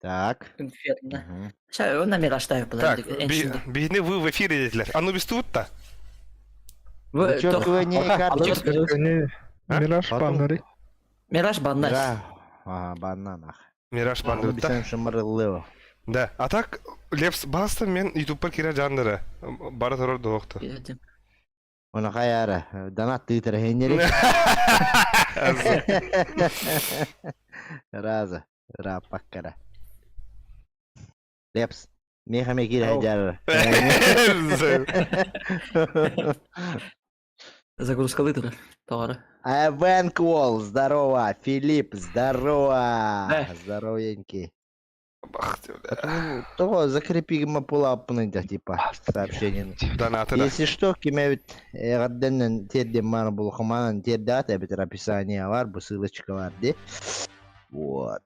Так. Конфетно. Мгм. Сейчас он номера ставит, Так, подожди. бейни вы в эфире dediler. Anubis tuttu. Bu çok güvenliğe karşı Мираж Потом- баннери. Мираж бандай. Мира. Ага, бананах. Мираж Bunu bandı bir sen şımarılıyor. Да. А так, Лепс басты мен ютубқа кире жандыры. Бара тұрыр доқты. Onu kayara. Danat tıytır henleri. Razı. Rapak kara. Leps. Mehame gir hajar. Загрузка литера товара. Авенквол, здорово. Филипп, здорово. Здоровенький. Того закрепи мапулапны, типа, сообщение. Донаты. Если что, кемевит гадденен терде мана булхаманан тердата битер описание var, bu ссылочка var de. Вот.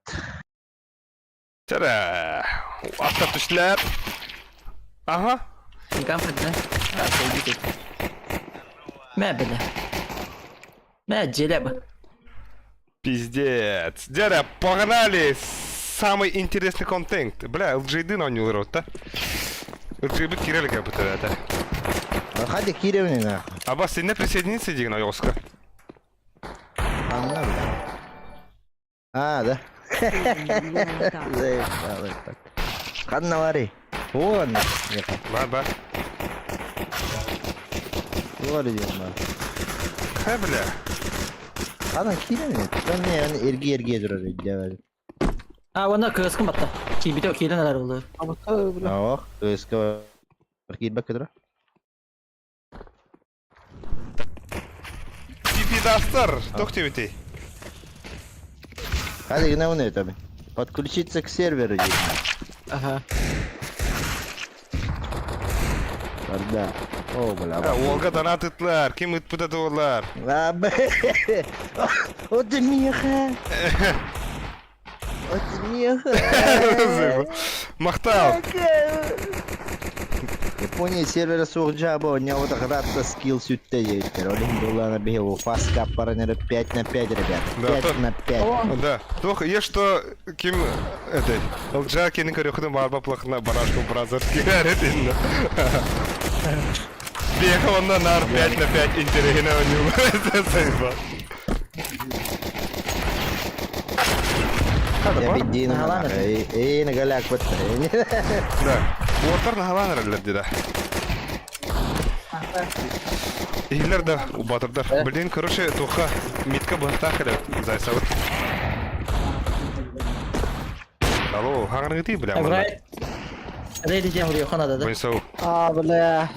Тара. Астап түшлер. Ага. Комфортно. Так, идите. Мебели. Меджелеба. Пиздец. Дядя, погнали. Самый интересный контент. Бля, LGD на него рот, да? LGD кирели как будто это. Hadi kirevni nахуй. Аббас, ты не присоединиться, иди на Йоска. А, да. Заебало так. Ханна вари. Вон. Ба. Вари диyorum He bля. Ханна kirevni. Ben ne yani ergi durar diye. А, оны кыскын батта. Кибите кейден алар болду. Ах, eski var. Gir bak kadar. Пидастар. Тохте ты. Hadi yine onu tabi. Подключиться к серверу. Ага. Да. О, бля. Олга донатытлар. Ким ытпытаты олар. Abi. O da miyaha. O da miyaha. Махтал. Япония сервера Сурджаба, у него так рад скилл сюда есть. Ролин была на бегу. Фаст каппарнер 5 на 5, ребят. Да, 5 на 5. Да. Тох, я что, ким, это, Олджа, кини корюхны барба плохна барашку бразер кирарит Бегал он на нар 5 на 5 интерегина у него. Это сейфа. Я бедина нахуй. Эй, нагаляк вот. Да. Уотар на хаванар да. Иглер да, убатырдар. Блин, короче, тоха митка бантахаля зайсавыт. Алло, хаганы гыти, бля, мана. Рейди дем врё ханада да. Бойсау. А, бля.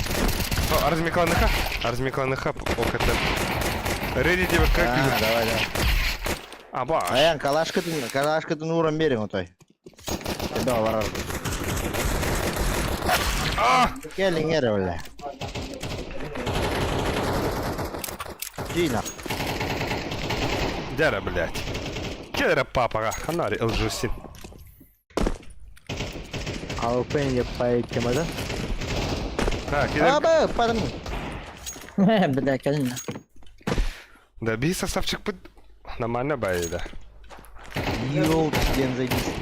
Арзмикланыха, окатар. Реди тебе как Давай. Аба. Аян, калашкатын уран берин отой. Да, варар. Gelin yere öyle. Дина. Дяра, блядь. Кедра папа, ханари, лжусин. Алпен yapay kemada. Кедра. Аба, падам. Бля, конечно. Да, би составчик под... Нормально бай, да. Йоу, ген зайдись.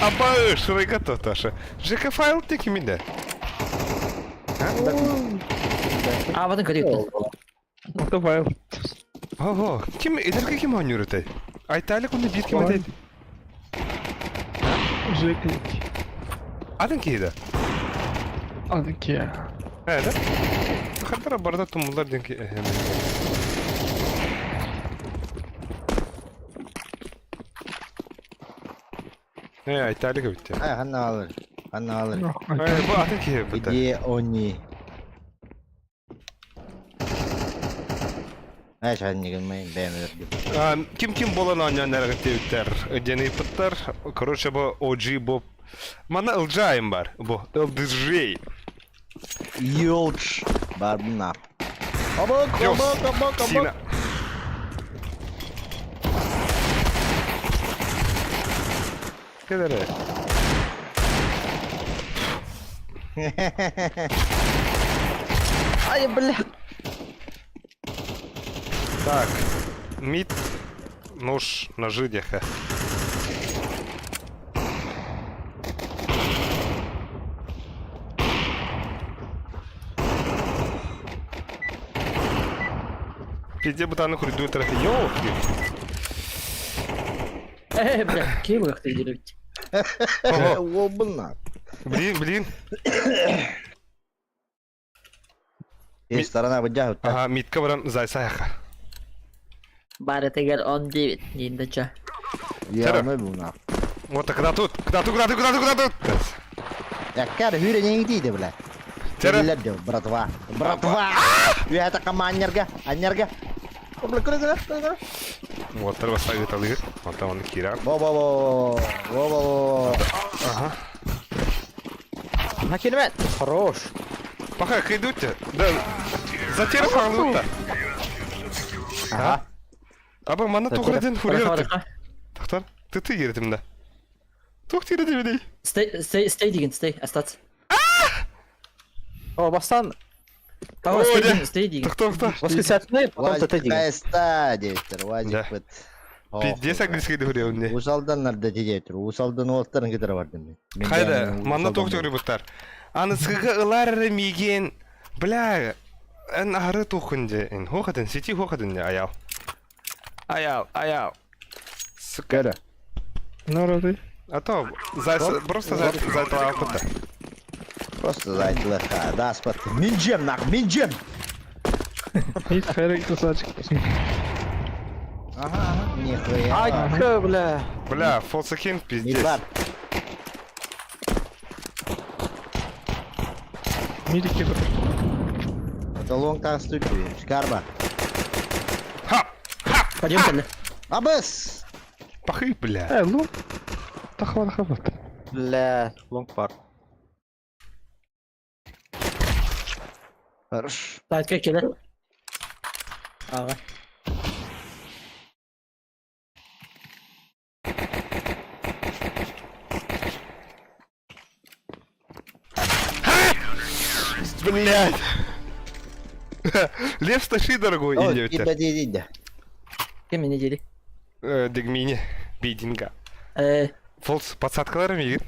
Аба, шурай готов, Таша. ЖК файл ты кимида. А, вот он корректно. Мутавайл. Ого, ким, идер ким он юртай? Айталик он бит ким дайт. Жеклик. Адын кида. Адыки. Да? Хатара барда тумулар денки. Айталик бит. Ай, ханна алır. Bu adın ki bu da. Где они? Ай, шан нигилмейн, бәмірді. Kim болан oynayanlar gittiler. Ödeni pıtlar. Короче bu OG bu. Mana ılcayım var bu. LDJ. Yolç. Var bunlar. Abak. Sina. Кедере. Ай, бля. Так. Мид. Нож, ножи, деха. Пизде бутаны хүрдүү тарахи. Ёлки. Бля, кем как ты делаете? Обылна. Блин. Есть сторона выдягивает. Ага, мидка баран зайсаяха. Бары тегер 19 дейіндечі. Я не был нахуй. Вот так, куда тут? Я кар хюре не иди, бля. Тера. Ледел, братва. Я это командерга, анерга. Бля, куда? Вот, треба ставить алыр. Вот там он кира. Во. Ага. Накинемет. Хорош. Пока идете. Да. Затер фарлута. Ага. Аба мана тухраден Бараха, фурьер. бараха. Тахтар, ты ердім да. Тух тире демедей. Стей деген, стей, остаться. О, бастан. Пава, стей деген. Тахта. Восклицательный, потом Вазик, ТТ деген. какая стадия-тер, Да. Вазик, вот. Пиздец английский хурьер не. Усалдан да дедетер, усалдан олттарын кетер бардым. Хайда, мана тух тире буттар. Анысыга ылар миген. Бля. Эн ары тухынде. Эн хохаден, сети хохаден не аял. Аял. Сука. Кара. Ну, роды. А то просто за этого опыта. Просто зайти леха, да, спать. Минджем, минджем! И хайрек красавчик. Ага, нихуя. Ай, бля. Бля, фолсакин пиздец. Мидбар. Мидики. Это лонгтан студию, шкарба. Ха! Пойдем, Пелли. Абыс! Пахы, бля. Ну. Тахват. Бля, лонг пар. Хорош. Сайтқа келе. Аға. Блядь. Лев сташи, дорогой, Ой, идёте. иди. Кем мені деді? Дегмини. Бейдинга. Фолс подсадкалары миги.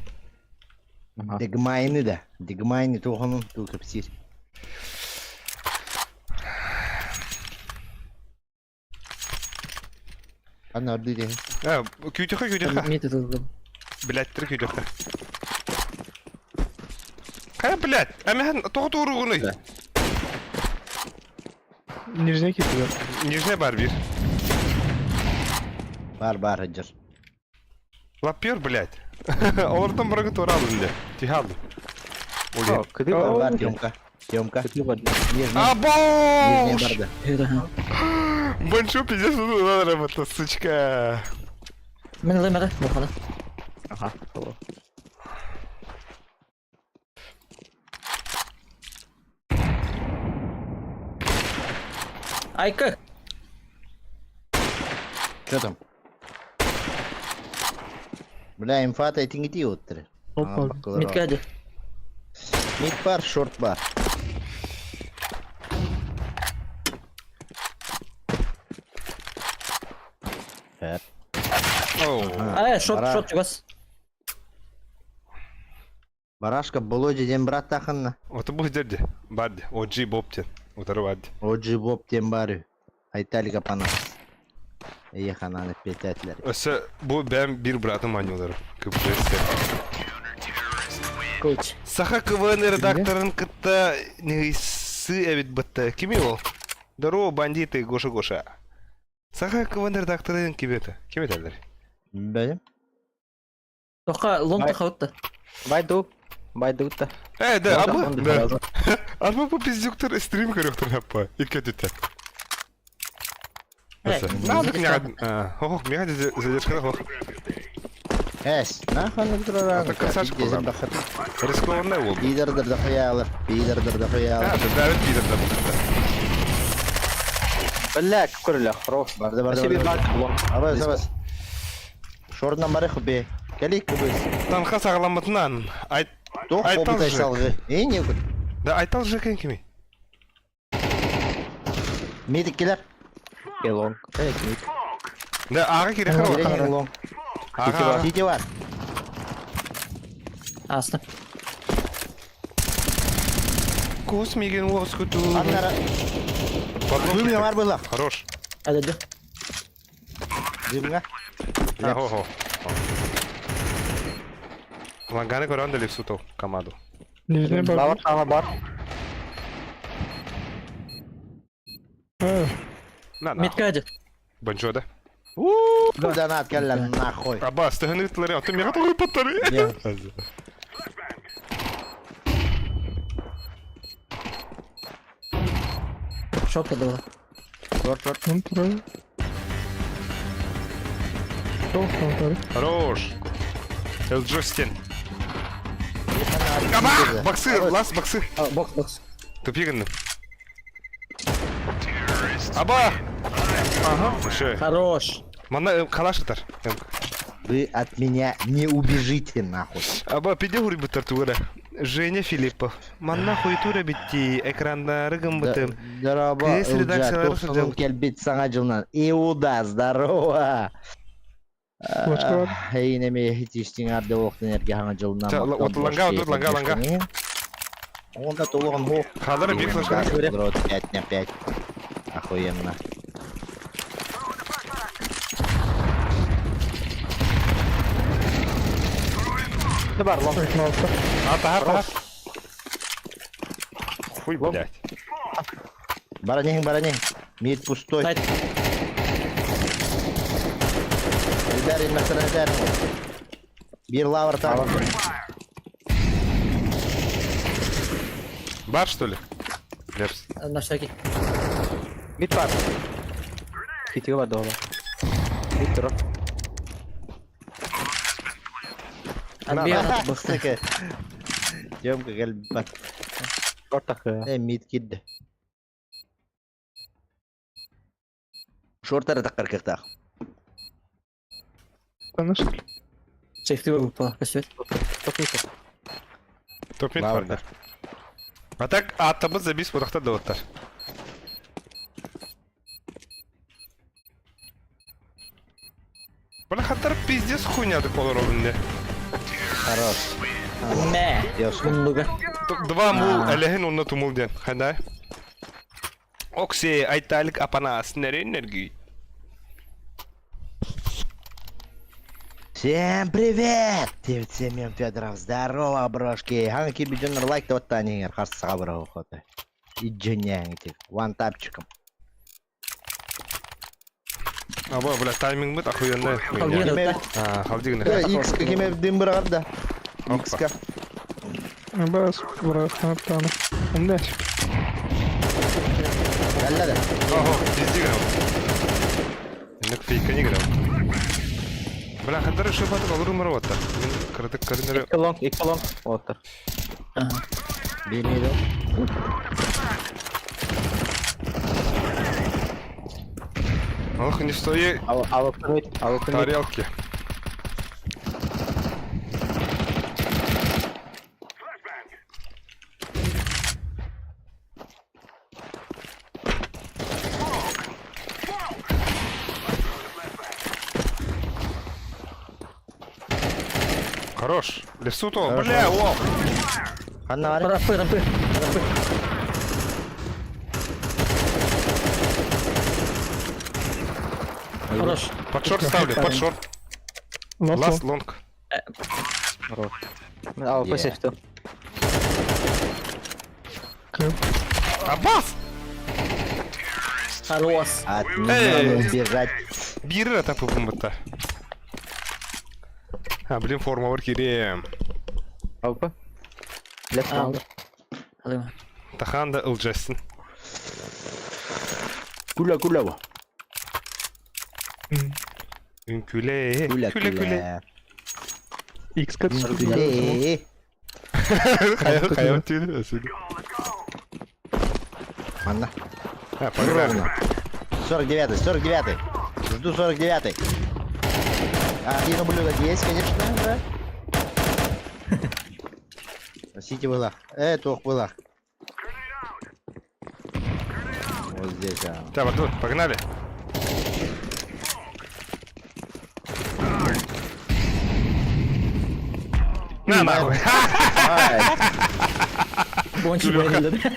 Дегмайны да. Дегмайны туханын тукапсир. Ана орды деген. Күйдеха. Меті тұздым. Блядь, тір күйдеха. Кая, блядь? Әмән тоғыт уруғыны. Нижний кит. Нижне бар бир. Бар, хаджар. Лапер, блядь. Олардан бұрағы тора алдым де. Тихалды. Олен. Бар, Тёмка. Абоу! Нижний барды. Баншу пиздец, надо работать, сучка. Мен ылаймады, мұқаны. Ага, хорош. Айка! Чё там? Бля, инфата этин иди оттыры. Опа. Метка әді. Мид бар, шорт бар. Шот жүгас. Барашка Болодиден брат тахынна. Вот бұл жерде. Барды. OG Бобтен. Отары барды. Оджи Боптен бары. Айталига панас. Ехананы пететлер. Өсі бұл бәм бір братым анелары. Көпіресті. Коуч. Саха КВН редакторын кытта нейсы әбет бұтты. Кеме ол? Даро бандиты Гоша. Саха КВН редакторын кеметі. Кеметі әлдер? Бәлем? Тоққа лонг тақауытты. Байдута. Да, абы? Да. Абы бұл пиздюктер стрим көріқтір апа. Ике дүтті. Надық меға... Хоқ, меға задержкада хоқ. Эс, нахуй тураран. Это красавчик был, да. Рискованный ол. Пидордыр да хуялар. Да, давит пидор да бұл. Бля, көрілі, хорош. Барды. Абас. Шордан бары хубе. Келик кубыз. Танха сағаламытынан. Тох Айтал побытай же. салғы. Не өкіт. Да айтал же екен кеме. Медик келер. Long. Мид. Да ағы керек қара. Береңен лонг. Ага. Сити бар. Асты. Кус меген оғыз күту. Аннара. Бөлме бар бұлақ. Хорош. Әдеді. Дымға. Хо. Ланганы көрәнді лексуту команду. Нижний бар. Лавар тағы бар. На. Метка әді. Банчода. Донат келлен нахуй. Аба, стығыны үттілері. Ты меға тоғы паттары. Шок әді. Контроль. Контроль. Хорош. Элджостин. Аба! Баксы, лас баксы. Бокс. Тупигінні. Аба! Ага. Еще. Хорош. Мана калаш атар. Вы от меня не убежите нахуй. Аба, пиде хури бұттар туғыра. Женя Филиппов. Манна хуйтура бітті. Экранда рыгым бұтым. Здорово, Кез редакциялары Тоқсығын сұржал. келбет саңа жылынан. Иуда, здорово. Хейнеме хитиштің арды оқтын әрге хаңа жылынан. Ланга. Онда толығын хоқ. Қалары бек флешка. 5 на 5. Охуенно. Det var långt. Ата. Хуй, блядь. Баранең. Мид пустой. Сайт. Элдар. Бир лавр там. Бар, что ли? Лепс. На всякий. Mid var. Kitiga var dåla. Mid dra. Отбей. Быстыка. Ёмка келбет. Kortak. Мид кидді. Шортары таққар кектақ. Tanıştık. Сейфті группа. Косет. Toplayacak. Топ-мид Лавр. бар. А так атабыз забис бұдақта дауыттар. Бля, хаттар пиздец хуйняды колор обынде. Хорош. Мә. Ёшка. Мұндығы. Два мул әліхін онна тумул ден. Хандай? Окси, айталик апанас, энергии. Всем привет! Семен Федоров, здорово, брошки! Ханги кибиджинер лайк да оттанигер, қарсыға бір оқыты. Иджинняң етек, вантапчиком. Аба, бля, тайминг быт охуенный. Қалдиген өтті. Халдигін. Икс-ка кеме дым бірағанда. Икс-ка. Bas bırak tane. Onda. Әлләді. Ого, пизди грау. Инек фейка не грау. Бля, хаттар еще батып алыр умыр ваттар. Мен кырдык кырыныры. İki long. Otur. Білмейді. Ох, не стои Alıp тарелки. Хорош. Лесу то, бля, о! Қанна бар? Рампы. Хорош. Под шорт ставлю, под шорт. Ласт лонг. Alıp Yeah. safety. Аббас! Хорош. От меня убежать. Бирі ата пупым бұтта. Блин, форма бар керем. Alıp. Left Алды. long. Алайма. Таханда Илджастин. Күлі ба. Күле. Күлі. X kat. Күлі. Қаян түйді өсіді. Қанна. Погнали. 49-й. Жду 49-й. Один ублюдок есть, конечно, да? Сити была. Тух была. Вот здесь, а. Так, вот тут, погнали. На, нахуй. Ай, Бончи Кулёха. были, да?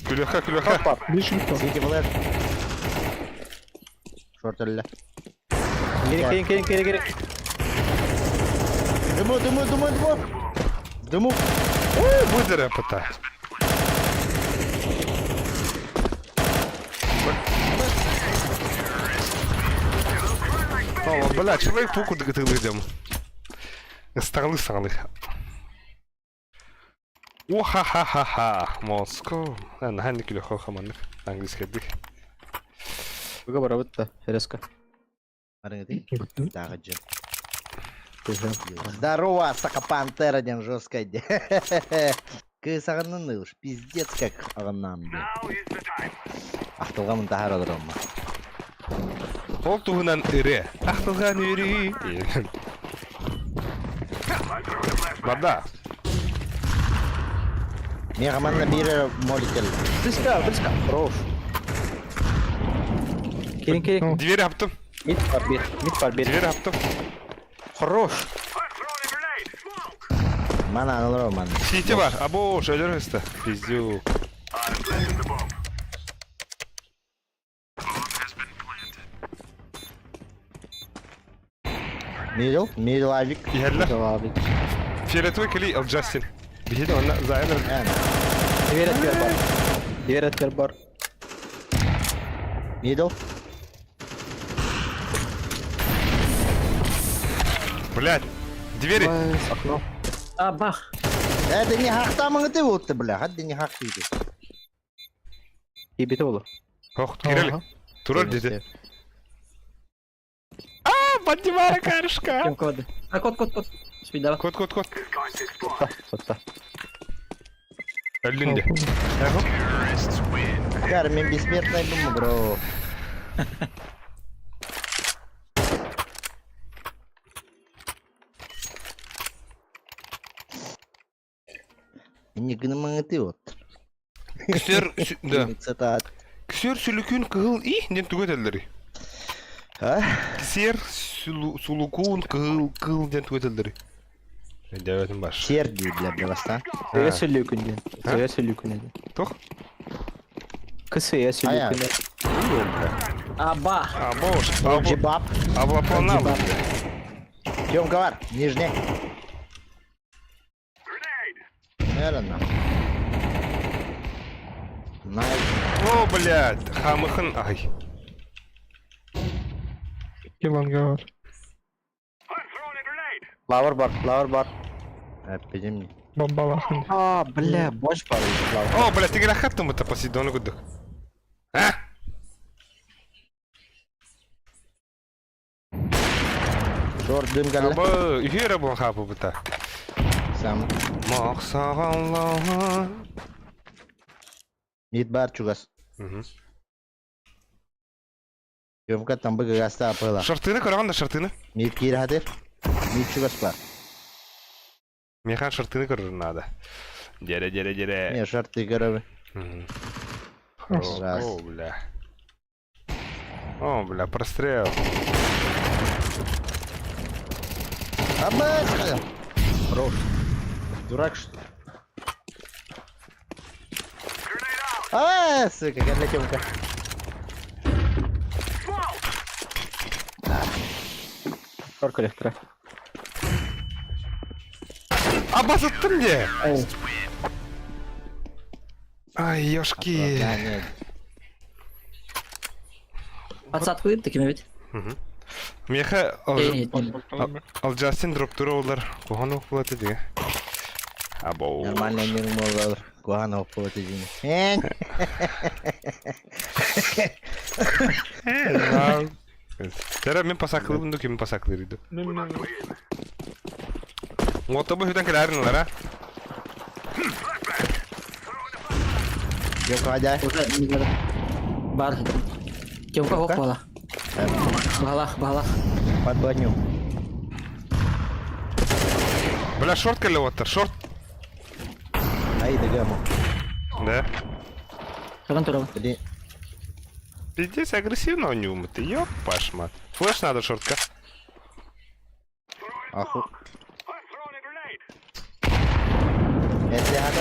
Кулёха, кулёха. Сити флэш. Шорт ілля. Керек. Дыму. Дыму. Ой, будь репота. О, бля, человек пауку доготовил. Старлы. О-ха-ха-ха-ха. Москва. Ладно, ханни кулёха хаманных. Английский язык. Выговор, вот это, резко. Смотри, так, Джим. Здорово, сака пантера, ден жесткая. Кыз ағынын ұлыш, пиздец как ағыннан бе. Ақтылға мұнтағар одырым. Ол туғынан үре. Ақтылған үре. Бада. Мен қаманна бері молител. Близко. Хорош. Керек. Двери аптым. Мид подбер. Двери аптым. Хорош. Мана анылыр ман. Сити бар. Або, шөлер өсті. Пиздю. Мидл авик. Ерлі. Давай. Фиолетовый клей, ал Джастин. Бейді онна зайныр. Дверь отвер бар. Мидл. Блядь. Двери. Окно. А, бах. Это не хақтамыңы ты вот ты, бля. Хадды не хақ дейді. И бите olur. Ох, керели. Турор деді. Поднимай карышка. Кем коды? А, код. Спи, давай. Кот. Соtta. Өлінде. Кар, мен бессмертный думаю, бро. Не гномыңы ты вот. Кісер, да. Цитат. Кісер сүлікін кығыл и, ден түгет әлдері. А? Кісер сүлікін кығыл ден түгет әлдері. Дәуетім баш. Сердий, бля, бравоста. Kısaya sülükünden. Kısaya sülükünden. Тоқ? Kısaya sülükünden. А, бах. А, бош. Джибап. Облапонал. Тёмка бар, нижний. Наверное. Найс. О, блядь. Хамыхын, ай. Yılan var. Лавр бар. Эпидемия. Бомбалахын. А, бля, бош бар. О, блядь, ты грах хаттым это Посейдоны гуддық. А? Шорт дым галла. Абы, үйхері бұн қапы бұта. Сам. Мақсағаллаға. Мид бар чугас. Тёмка там бы гаста апыла. Шартыны көрағанда шартыны. Мид кир хатыр. Мид чугас бар. Механ шартыны көрір надо. Дере. Не, шорты коровы. Раз. О, бля, прострел. Абас! Хорош. Дурак что ли? А, сука, как Тёмка. Торка лектора. Абас аттым не? Ай, ёшки. Да, нет. Подсадку еді, кеме бет. Меха Нет. ал Джастин дроптуры олар. Қоған оқып болады деге. Абоу. Нормально не могу. Куанов по этой день. Тера мен пасақлы бұнды кемін пасақлы еді. Оты бұл хүден кәләрін олар, а? Тёмка, адай. Уже не надо. Бар. Кемка хоп бала. Бала. Под баню. Бля, шорт келе отыр, шорт. Айда гаму. Да. Таган турабы. Блин. Пиздец, агрессивно у него, ты ёб пашмат. Флэш надо шортка. Аху. Это надо.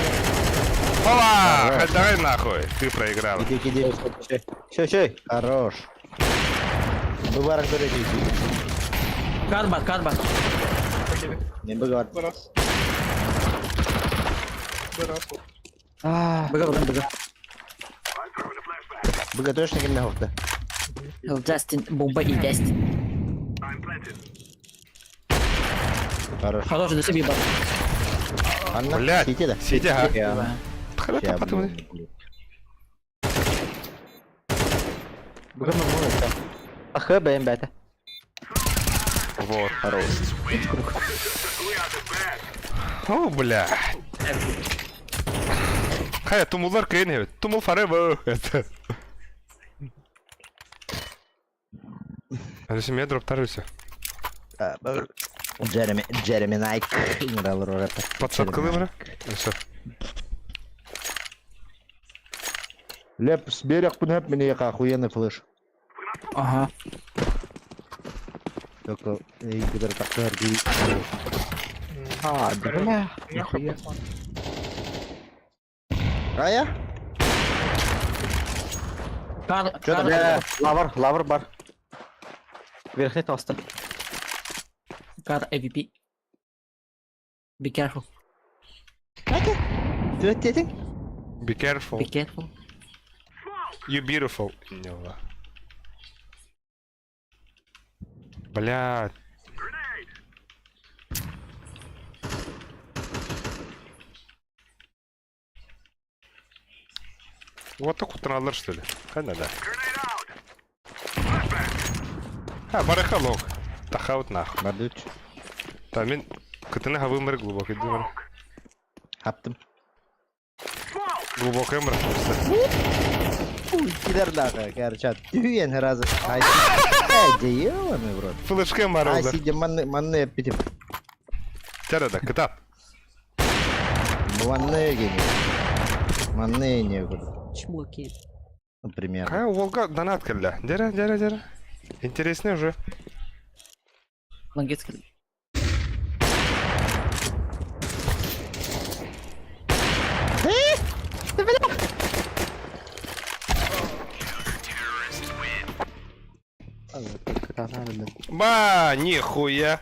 Опа! Давай нахуй, ты проиграл. Иди. Щой. Хорош. Быварок дорогие. Карбат. Не бывар. Быга. Быга точно не нахуй. Джастин, бомба и Джастин. Хорош. Хороший, до себе, бар. Анна, Блядь, сидите, да? сиди, ага. Я. Хотя потом... Быга нормально. Ахы бэм бэта. Вот. Хорош. О, бля. Хая, тумулар кейн, тумул forever. Это. Если меня дроптарился. Джереми Найк. Играл роль. Подсадкалы, бля. Все. Леп, с берег пунеп мне охуенный флеш. Ага. Только игры так дорогие. Бля. Нихуя. А я? Чё там, Бля, лавр бар. Верхний толстый. Кар AVP. Be careful. Ты это? Be careful. Be careful. You beautiful. Нела. Бля. Вот так вот надо, что ли? Хана, да. Барахалок. Тахаут нахуй. Мардуч. Тамин. Кытына вымер глубокий думаю. Хаптым. Глубокая мра. Кидер нахуй, короче. Тюен разы. Ай, ёбаный в рот. Флешка Ай, мороза. сидя манны питим. Тяда, кытап. Манны гени. Манны не буду. Чмоки. Например. Какая Волга донат кэлля. Дера. Интересно уже. Лангетский. Ба, нихуя.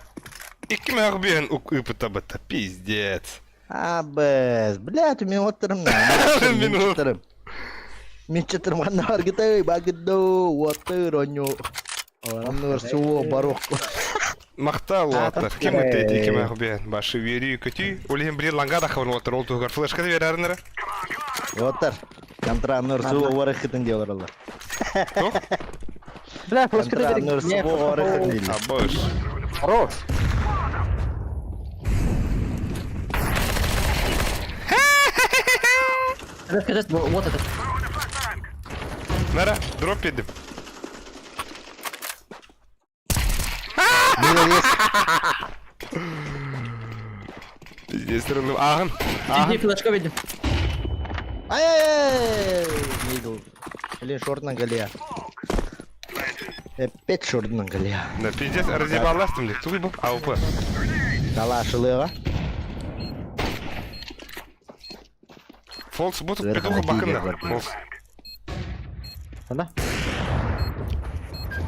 И кем бен укыпыта бата, пиздец. Абез, блядь, у меня оттырым на. Минут. Мен чатырым ғана аргытай, багыдо, оттыр, оню. Орамныр суо, барух. Мақтал отыр. Кем өтейді кем бен. Башы вери көті. Олеген бір ланга да қабын отыр. Ол туғар флешка да бер арыныры. Оттыр. Контраныр суо, орықытын де оларалар. Бля, флешка да Контраныр суо, орықытын де. Абыш. Хорош. Вот это. Нара, дроп едім. Пиздец, рыным. Ағын. Иди флешка видим. Ай-яй-яй! Мидл. Блин, шортынан галия. Опять шортынан галия. Да, пиздец, разъебаластым ли. Туй был, АУП. Кала шылыға. Фолс бұтып Верхана петуха бақында. тигер бар. Фолс. Ана?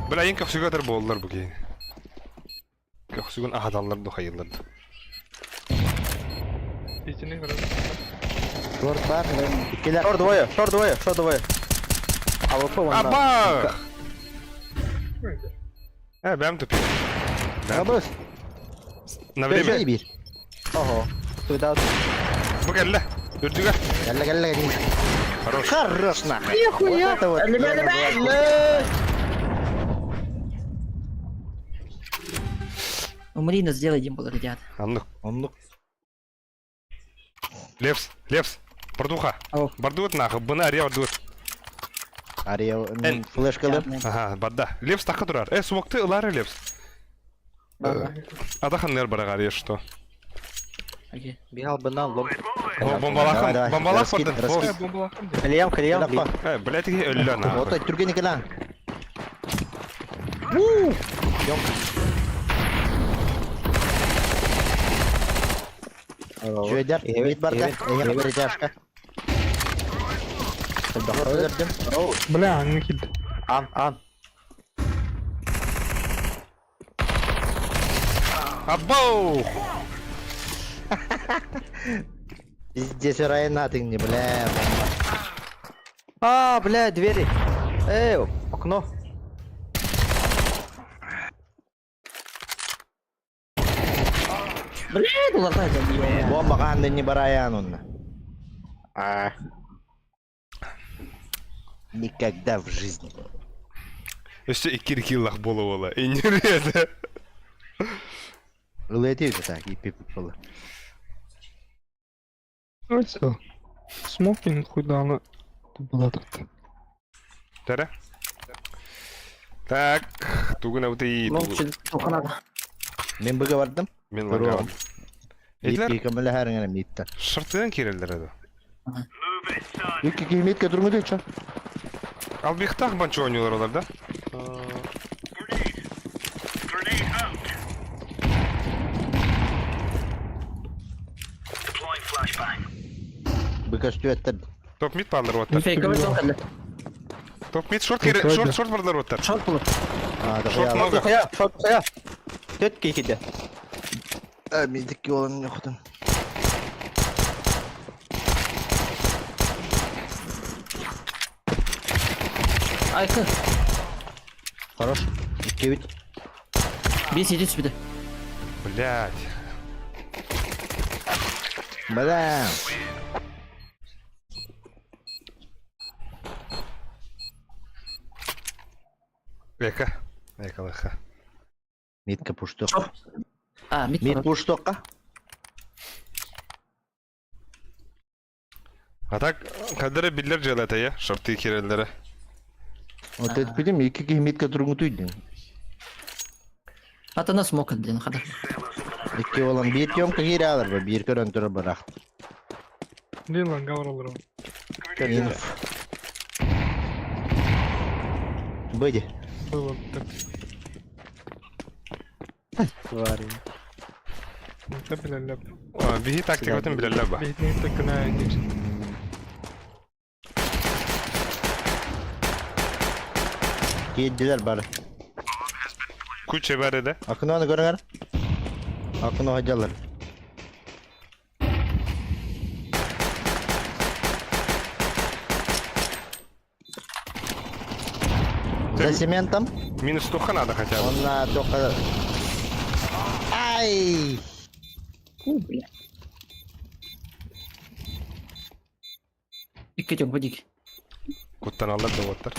Бля, ең көксігатыр болдылар бұл кейін. Көксігін ағадаларды қайылдырды. Шорт бар, келер. Шор двое. АВП вон. Аба! Бәм тупи. Абыз. На время. Бей бир. Ого. Туда. Бұл кәлі. Үрдіға. Галла. Хорош. Хорош нахуй. Вот это вот. Умри, нас сделай, Димбол, ребят. Анлық. Он Лепс. Бардуха. Ау. Бардуыт нахы. Бұны ария бардуыт. Ария флешкалы. Ага, барда. Лепс тақы тұрар. Смокты ылары лепс. Адаханнер бараға ария что. Окей. Бегал банан, лом. Бомбалакым, Давай, бомбалак раскид, бардын. раскид. Клеям, клеям. Лапа. Блядь, өллө нахуй. Отой түрген екен а. Жөйдер, бит барда. Егер бір жашқа. Öldürdüm. Бля, не кид. Ан. Абоу! Здесь район nothing не, бля. А, бля, двери. Окно. Блядь, улардай да. Бомба қанды не бараян онна. Никогда в жизни. Өсті иккир-киллах болу ола. Интересно. Улетейді так, и пипіп болы. Все. Смокинг хуйданы. Была так. Тәрі? Так, тугын ауты. Ну, туханада. Мен бүге бардым. Мен Көріп лаңға. алдым. Эйлер, Екі мүлі әріңіне мейітті. шыртыдан керелдер еді. Екі кейметке тұрмы дейді шо? Ал бихтах банчо ойнуылар олар да? Бүге үсті өттірді. Топ мид барлар Ми оттар. фейковый сон калды. Топ мид шорт барлар оттар. Шорт булып. Шорт много. Шот қоя. Төт кейкеде. Медикке olan yoktun. Айкы. Хорош. İki bit. Bir сидит спиде. Блядь. Бля. Эка. Экалыха. Митка пушток. А, мид. Мит пуштокка. А так, кадыры биллер жалата я, шорты керелдері. Вот это білем, екі кейметке тұрыңы түйдің. Атана смок блин, хада. Екі olan bir yomka geri alır bu. Bir körün türü bırak. Не ланга вралар. Инф. Быди. Было так. Твари. Это бля. Bihi taktik ötün bilirler ba. Бейтник так на идиш. Giydiler bari. Kuç ebere de. Akın onu görün. Akın o hocalar. За цементом. Minus 90 надо хотя бы. Он на только... Ай! İki çok badik. Kuttan alır da otur.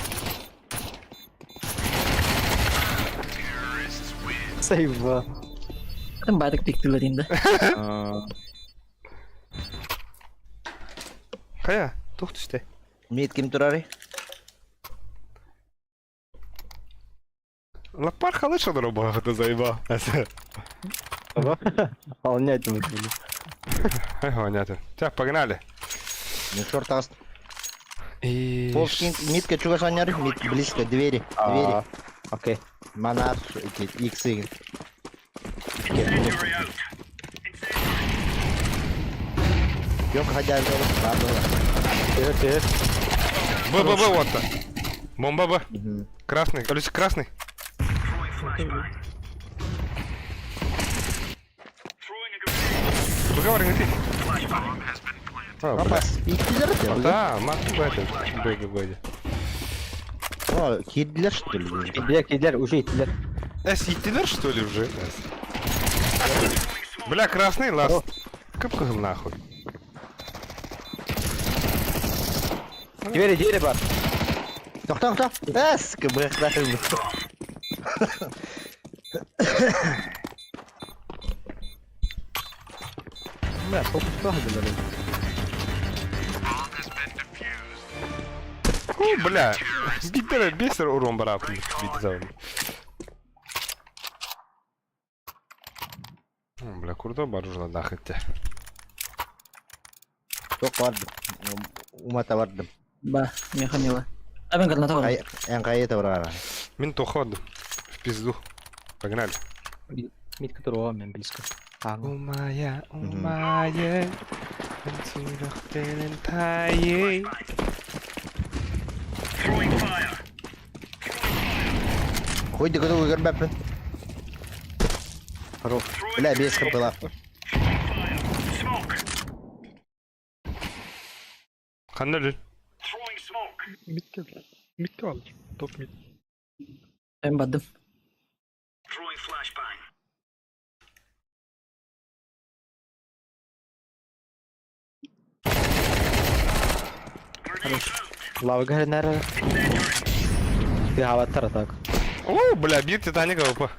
Сейва. Там bayrak diktiler indi. Kaya, tuht işte. Мид kim турары? Лапар халыш olur o bağıda zayıba. Волнять мы были. Понятно. Так, погнали. Не шорт аст. И... Полскин, мидка чуга саняры? Мид близко, двери. Двери. Окей. Монар, эти, иксы. Yok hadi Тихо. Б, вот то. Бомба Б. Красный, Алюсь, красный. Выговор, не ты. Папа, иттилер mi? Да, Марк Б. O, kediler что ли? Кидler, уже кидler. Иттилер, что ли, уже? Бля, красный, ласт. Кыпкыл нахуй. Двери бар. Тоқта. Эскі бұрақтарым. Бля, сколько говорили. Бля, бисер урон брал. Бля, курда бар уже нахуй. Çok vardım. Umata vardım. Ба, мен хамила. А мен граната бар. En kayıta var ara. Мен тоходым. В пизду. Погнали. Митка турова мен близко. Ага. Умая, умая. Сирахтенен тайей. Koydu kutu uygar bapın. Хорош. Bile bir sıkıntı Kanalın. Mid gel. Mid de alır. Top mid. Мен бадым. Лава говорит, наверное. Ты аватар так. О, бля, бит Титаника опа.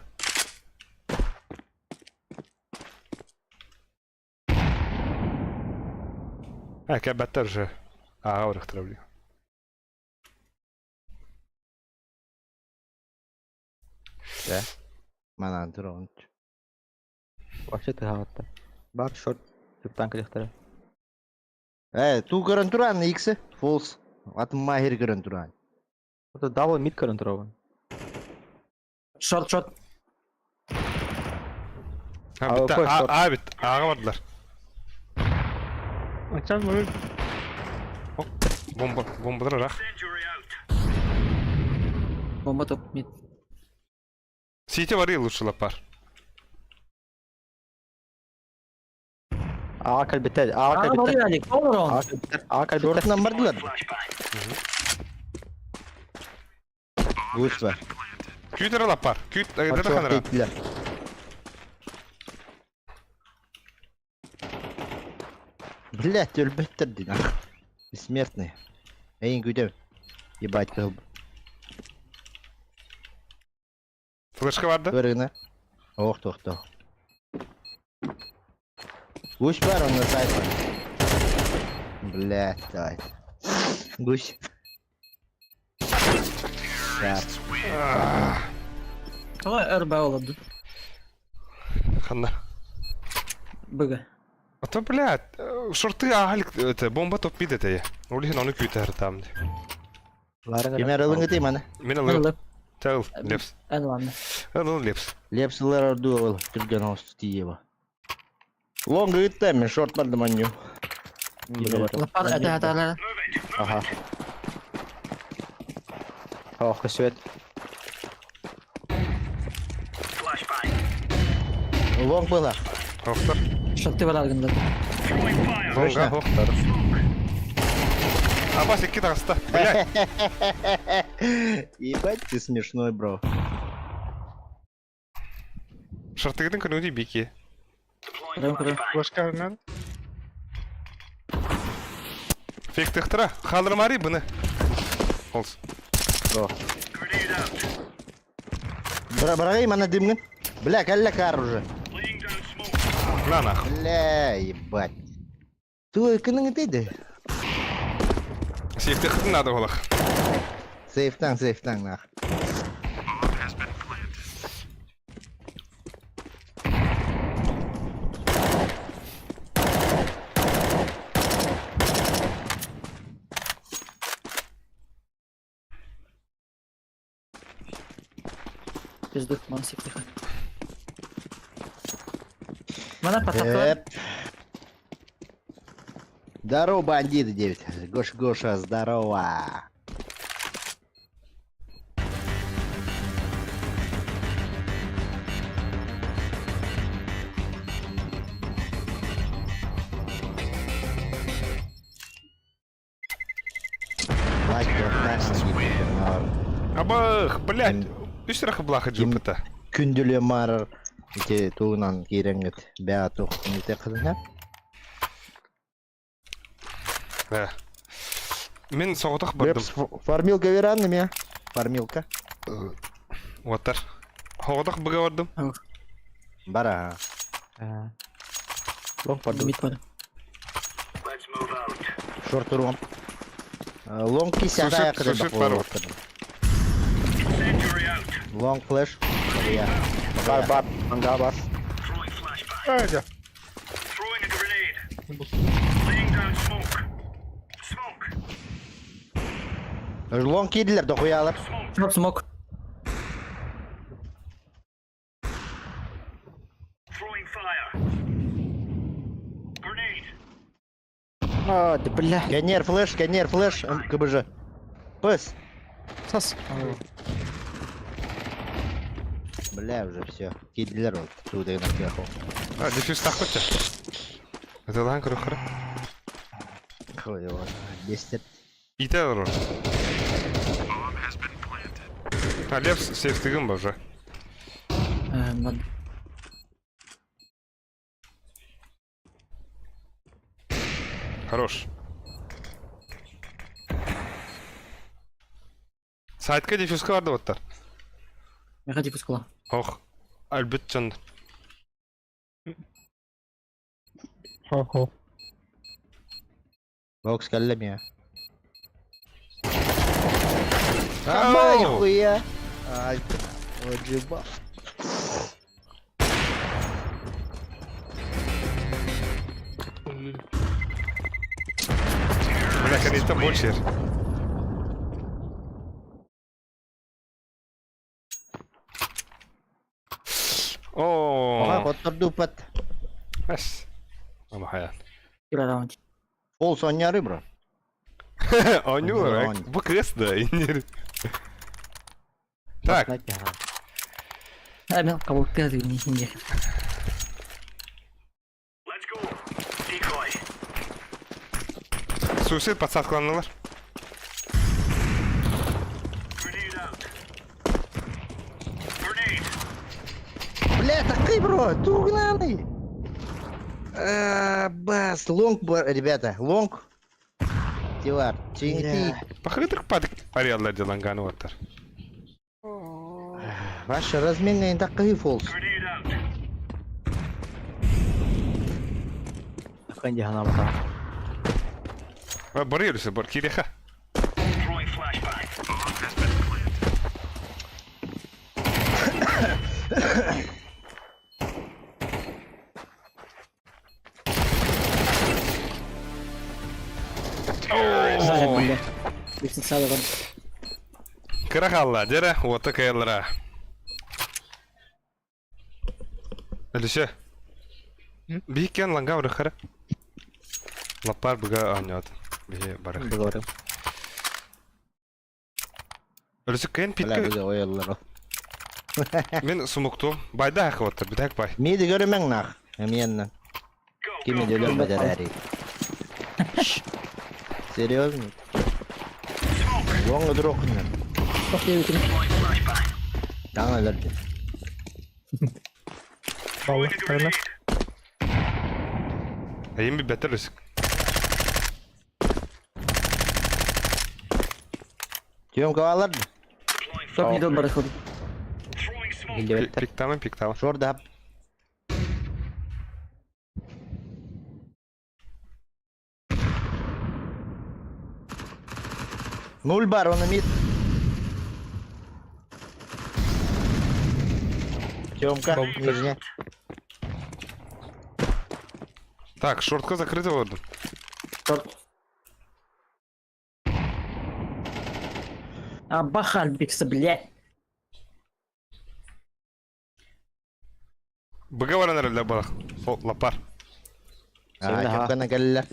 Как баттар же. Ağır travli. De. Mana drone. Вообще ты аватар. Бар шорт. Тюптан калихтары. Tu görün duran X'i. False. Atın mahir görün duran. Это дабл мид current турова. Шорт, шорт. Ha Abi, bitti. koş, koş. Abi ağa vardılar. Açar mı? Öyle. Bombalar ağa. Бомба топ, мид. Сити var ya лучше лапар. Aa kalbitter. Aa А, kalbitter. ноги Алик, olur Aa он. kalbitter. Aa kalbitter. Short'dan bardılar. Guş var. Kütür lapar. Küt. Bak Dede short kanara. gittiler. Блять, ölbettirdin ha. Бессмертный. Ey güdem. Ебать kıl. Flaşka vardı. Görüne. Oh tohto. Guş var onun sayfa. Блять, давай. Guş. Ya. Ой, РБ oldu. Ханна. БГ. А то, блядь, шорты агалик, это, бомба топ мид это я. Улихин onu kütür tam diye. Ларен. Kemer alın gideyim ana. Мен Мен алып. леп. Тагыл, лепс. Эн ладно. Алын лепс. Lepsiler ordu ol. Türkan olsun diye bak. Long gitti mi? Short bardım anyu. Лапар, это. Ага. Ох, свет. Long была. Хоқтар. Шорты var argında. Лонга, хоқтар. Абас iki таста. Блядь. Ебать ты смешной, бро. Шортыгдың күнүді беки. Кырым, кырым. Başka nerede? Фейк тыхтыра. Халыр мари бұны. Олс. Брагай mana дымгын. Бля, калля кар уже. На нах. Бля, ебать. Ты кының етейді? Сейф тыхтын надо олақ. Сейфтан, нах. Пиздух, мансик тихо. Mana патака. Эп. Здорово, бандиты 9. Гоша, здорово. Лайк, Абах, блядь. Үш рақы бұлақы Ким- жүпіті. күндүлө марыр. Ите туынан киреңет. Бәа туқ нете қылына. Мен соғытық бардым. Лепс, фармилка веранды ме? Фармилка. Оттар. Соғытық бұға бардым. Бара. Лонг паду. Мид var. Шорт уром. Лонг кися да Сушит бар вот. Лонг флеш. Я. Бар. Anga бар. Öyle. Long yediler de koyalım. Short smoke. Hadi бля. Коннер, флеш, КБЖ. Пыс. Сас. Бля, уже все. Кидлер вот. Туда и наверху. А, дефьюз тахпытча. Это лан кыры. Хуй его. 10. Ите алыр. А, лев сейфтігін ба уже. Ладно. Хорош. Сайтқа дефьюзка барды боттар. Я хочу пускала. Ох, әлбет жанды. Хо-хо. Бокс каллем я. Ау! Ай, хуя. Ай, вот жеба. Бля, конечно, больше. Ага, О, вот тордупат. Ась. Ama hayat. Кира раунд. Пол соняры, бро. Онюр, bu kız da inir. Так, Мен кабыл пятый не. suicide подсадкаланылар. Бля, такой, бро, тугнаный. Бас, лонг, ребята, лонг. Тивар, чинти. Пахрытык падык париаллар деланганы оттар. Ваша разменная такой фолс. Такой дихана бата. Бар ерүсі, бар киреха. Сзади, бля. Лестница раунд. Кырахалла, жера, оты кайылыра. Әліше. Бейкен ланга ұрықыры. Лапар бұға ойнады. Бейе барық. Договорим. Әліше кайын Бля, питке. биze oyallar. Мен сумукту. Байда ақы оттар, бидак бай. Midi görümen nak. Hemen. Kimi de görmeden her. Серьезно? Лонг дрокнер. Çok iyi bitirdim. Daha ölerdi. Vallahi öyle. Әйін бір бәтір өсік. Тем коваларdı. Çok iyi de bırakıldı. Пиктамын. Şurada. Nul бар, он мид. Тёмка, нижняя. Так, шортка закрыта воду. Short. Бахаль биксы, блядь. Бұға баранар әлі балақ. Сол, лапар. Тёмка накалила.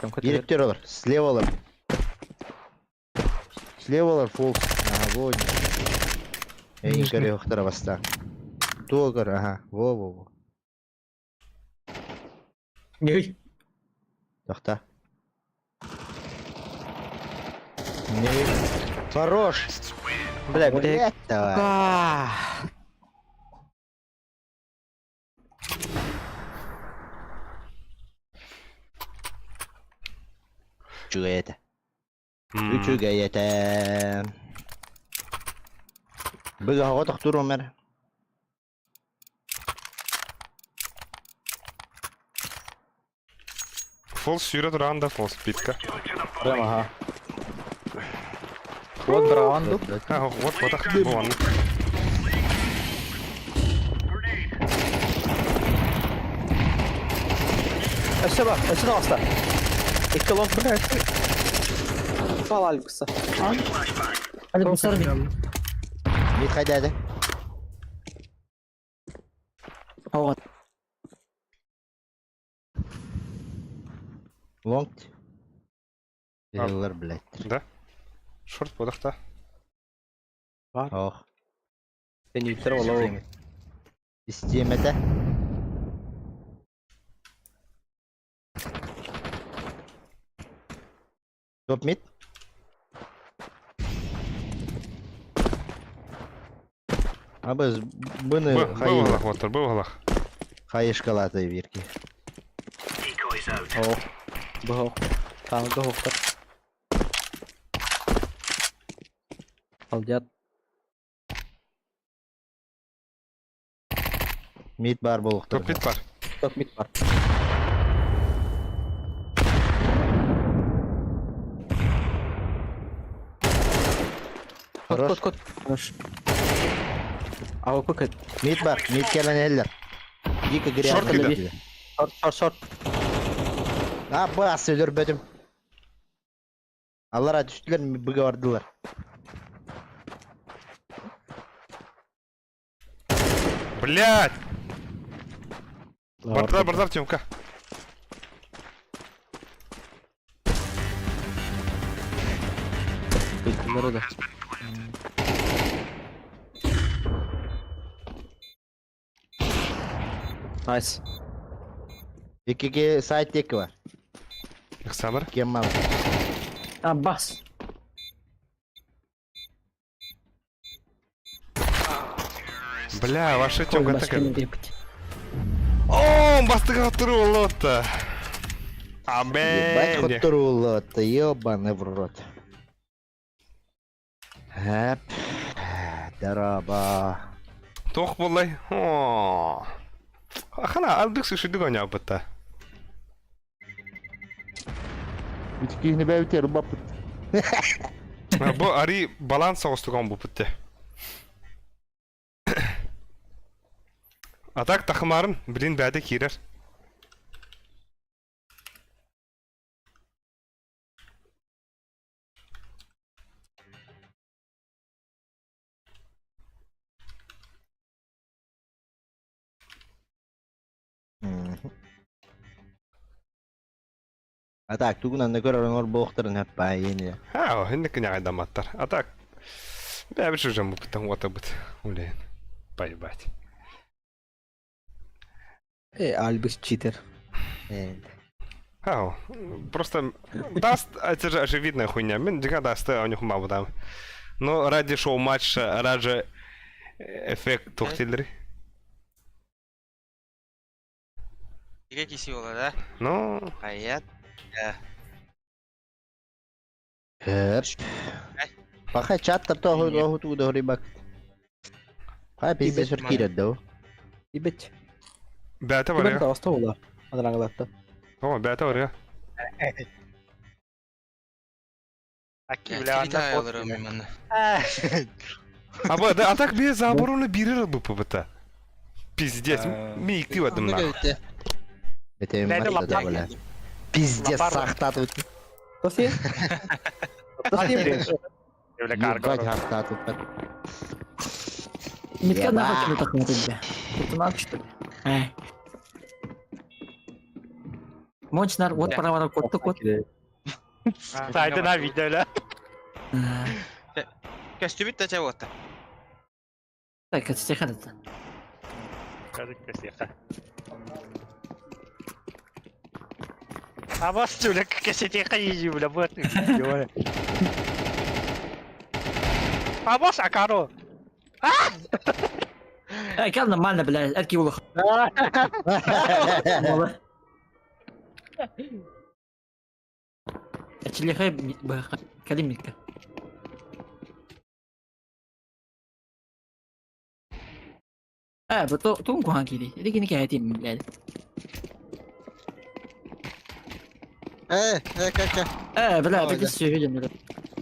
Тёмка Директор olur. Слева olur. Слева olur, фолс. Огонь. Эйн көрі өқтіра баста. Туғыр, ага. Во. Не. Тоқта. Не. Хорош. Бля, Блядь, давай. Чуга это. Чуга это. Быга хава тохтур өмер. Фолс сүйрі тұрағанда фолс питка. Прям ага. Вот бір раунду. Вот ақ бұғанны. Açı bak, açı da basta. İki long bırak. Al al kısa. Hadi bu sarı bir. Mid kaydaydı. Hava. Long. Yıllar bilettir. Да. Шорт бодахта. Oh. Seni yutar ola o. İsteyemede. Top mid. Abi bunu Бывалах, отыр, бывалах. hayışkalatı bir ki. Oh. Bu hok. Tamam da hoktar. Alacak. Mid bar buluqtur. Топ бит бар. Çok mit var. Kod Хорош. kod kod. Хорош. Ava paket. Mid bar. Mid gelen eller. Dika gri Short arkada bir de. bir. Short short short. Ha bu asılır bedim. Allah'a düştüler mi bıga vardılar. Блядь! Бардар, Тёмка. Bunları da. Nice. 2 side teki var. Александр. Kemal. Abbas. Бля, ваша Тёмка Başka такая. ne diyeyim? О, бастыга турулотта. Ебать Абе. хуторулот, ёбаный в рот. Хэп. Дараба. Тох болай. О. Хана, алдык сушидык ойнап бутта. Үтікейіні бәуітер бапыт. Бу ари баланс соғыстыган бу бутте. Атак тахмарын билин бәді кирер. Атак, тугунан да көрөр оңор боқтырын хәп бай ені. Ха, хинник не айдаматтар. Атак. Бә bir жужам бу кытан вата бут. Улен. Поебать. Альбус читер. Ха, просто даст, это же очевидная хуйня. Мен дига даста у них мало там. Но ради шоу-матча, ради эффект тухтилери. Иге киси ола да. Ну, Hayat. Хәп. Бақай чаттыр тоғы туғыды хори бак. Хай пизде сүр кирет да. İbet. бәті бар Ben de ya. hasta ola. Adrangalatta. О, бәті бар ya. Aki bile Kilit anda ayarlarım ben. А bu да атак бе забороны бирер bu пбт. Пиздец, мейкти в этом нахуй. Бетейім Нәді матта да лапар? бөлі. Пиздец Лапар? сақтатып. Nasıl? Nasıl? Öyle Ебать kargo. хақтатып. Митка Еба. нахуй кину так на тебя. Это надо что ли? Мончнар, вот правара код код. Saydın ha videoyla. Kastübit de çavutta. Так, это стехан это. Yazık be. Ama söyle keseti kayıcı bile bu. Ama sakaro. كان нормально, блядь, арки улах. Ачилихай калимника. Betul, tunggu lagi nih. Jadi gini kayak tim, blядь. Бля, Ой, так да. все видим, блядь.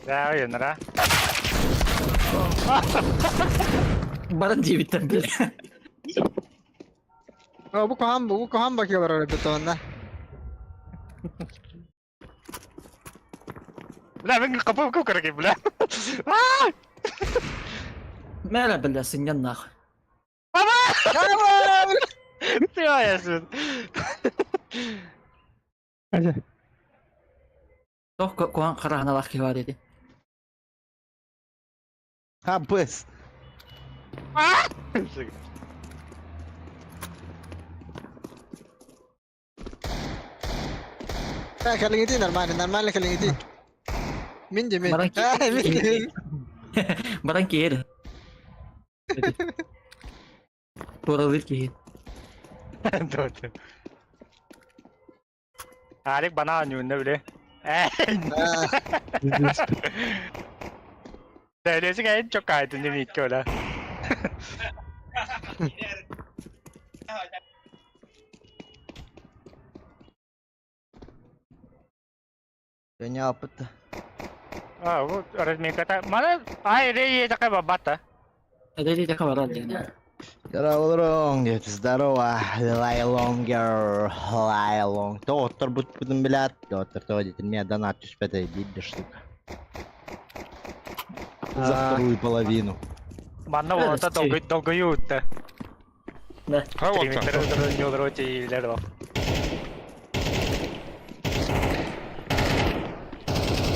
Ya oyunlara. Баран 9 там, блядь. Bu kohan bakıyorlar oraya betonda. Бля, мен капы көкөрөк, бля. Мәле беләсен яннах. Ты аясın. Hadi. Тох куан карагана лах кива dedi. Ha pıs. Kalingiti, normal kalingiti. Minje, min. Barang Minje. Barang kiri. Turalit kiri. Dur. Alik bana anlıyorsun ne bile. Söylüyorsun en çok kaydın değil mi ilk öyle? Ya ne yaptı? Aa bu resmi kata. Mana ay re takay babata. Ada di taka baral dia. Здорово, дед, здорово. Lie longer, lie long. Доктор будем, блядь. Доктор, то водитель меня донат успеть видишь, сука. За вторую половину. Mana orta dolgu yuttu. Ne? Ha oldu. Trimitleri yolları iyiler o.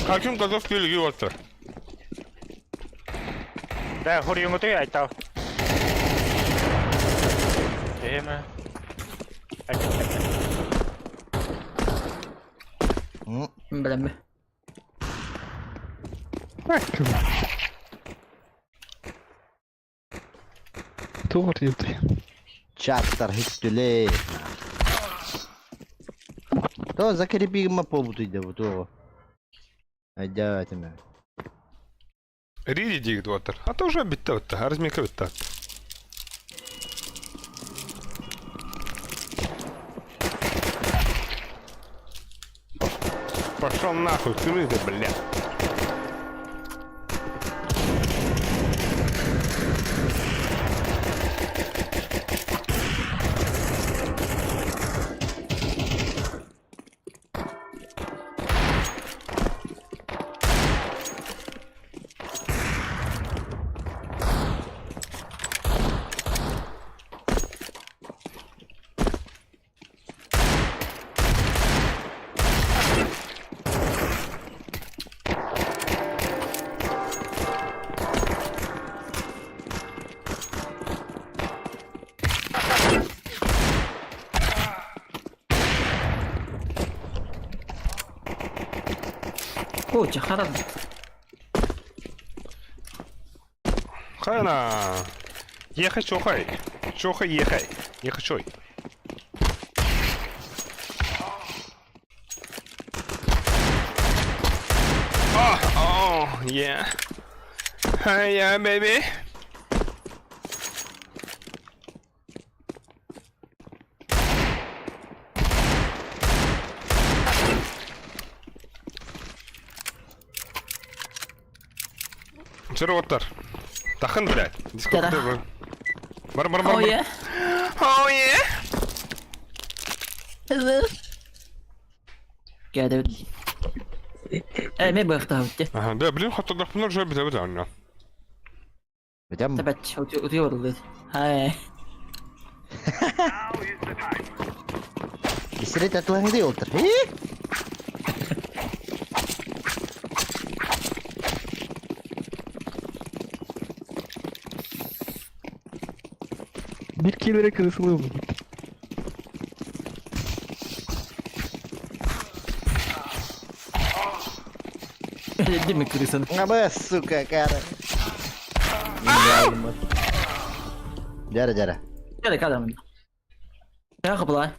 Kaçım gazoz bilgi oldu. Da huriyumu tuyu aytav. Değil mi? Hı? Bilmem mi? Doğru yuttu. Чаттер, хиттулей. То закрепи ма побуту иде вот того. Давайте меня. Риди дик доктор. А то уже bitti bitti. Разминка bitti. Пошел нахуй, крыса, блядь. О, чахарам. Хана. Ехай, чохай. Чохай, ехай. Ехай, чой. Oh, yeah. Hi, yeah, baby. Червотар. Тахан, блядь. Дискотека. Да-да. Бар. Oh yeah. Oh, yeah. Geldi. Me bıraktı abi. Ага, да, блин, хоть тогда много же обидно, да. Хотя Tabii oturuyordu. Hay. Бисерет атланги доктор. Bir kilere kırısılığı bu. Değil mi kırısın? Абе, сука, кара. Жара. Gel kadar. Ya kapılar.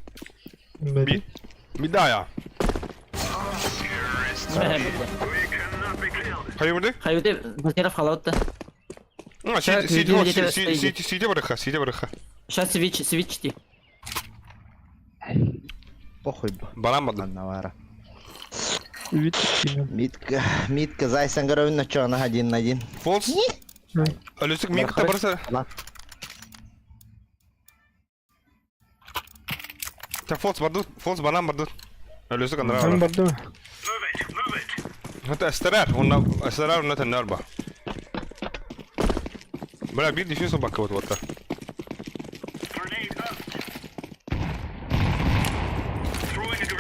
Bir daha ya. Hayır burada. Hayır de bu taraf kalabalıktı. А, Сейчас сиди, барыха, сиди, барыха. Сейчас switch di. Похуй. Барамадан. Навара. Митка, зайсан горовин на чё, на 1-1. Фолс. Алюсик, минка барса. Та фолс бардут, фолс банан бардут. Алюсик, андра. Bardı mı? Hatta esterar ona tannar ba. Bra bir düşüyorsun bak kavat vatta.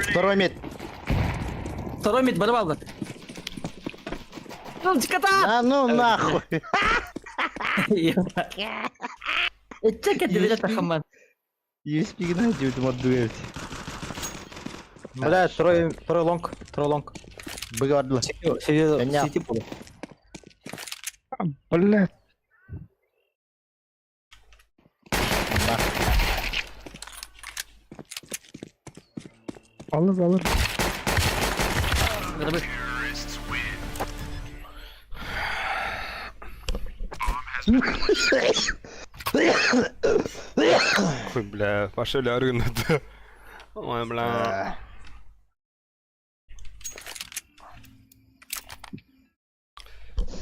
Второй мид. Второй мид, барабал, брат. Ну, чеката! А ну нахуй. Чекай, ты ведешь Ахмад. Есть пигна, тебе отдуете. Бля, второй лонг. Быгадла. Сити буду. Блядь. Alır. Барабал. Ой, бля, пошли аргнат. Ой, бля.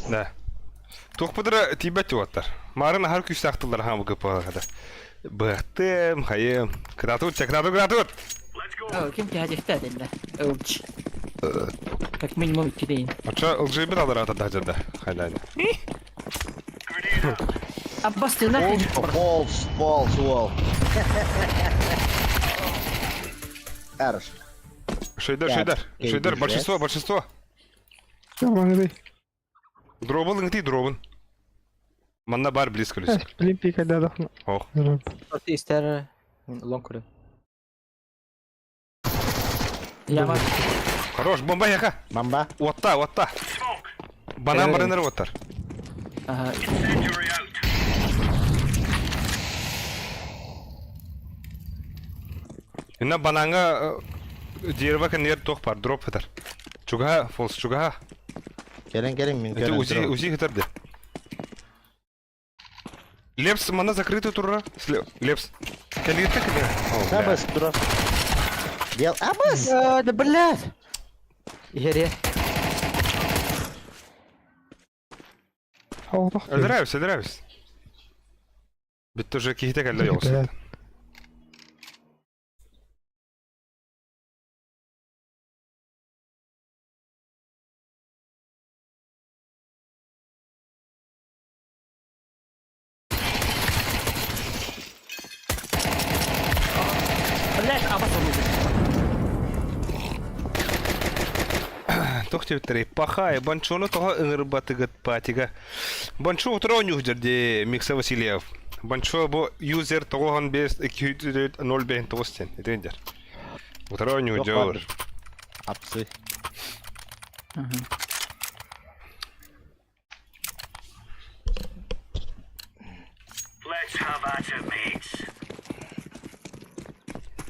Да. Тухпадра тибет ваттар. Марын хар күч тактылар хам гыпа хада. Бахтем, хайым. Кратут. Кем тебе хадифтат инде? Ouch. Как минимум кидейн. Ача ылжыбыр алар ата дажада. Хайдайды. Аббас, ты нахуй. Фолс, вол. Хорош. Шейдер, большинство. Нормально бей. Дробын гти дробын. Манна бар близко лес. Олимпийка дадахна. Ох. Просто истер лонг курю. Яма. Хорош, бомба яка. Бомба. Отта. Банан барыныр оттар. Ага. Инна бананга дерева нер тох пар дроп хатар. Чуга, фолс чуга. Келин, мен Это узи хатарды. Лепс мана закрытый тура. Лепс. Калитка кеде. Абас, тура. Дел, абас. Да блядь. Игере. Öldürəyiz. Bitti уже kihite gəldə yolsun. Блядь, Аббас oldu. Тохте биттер пахай, банчоны тоға ыңыр батыгыт патига. Банчо утра нюхдерде Микса Васильев. Банчо бу юзер тоған 5-2-0-5 тоғыстен. Етендер. Утра нюхдер. Апсы.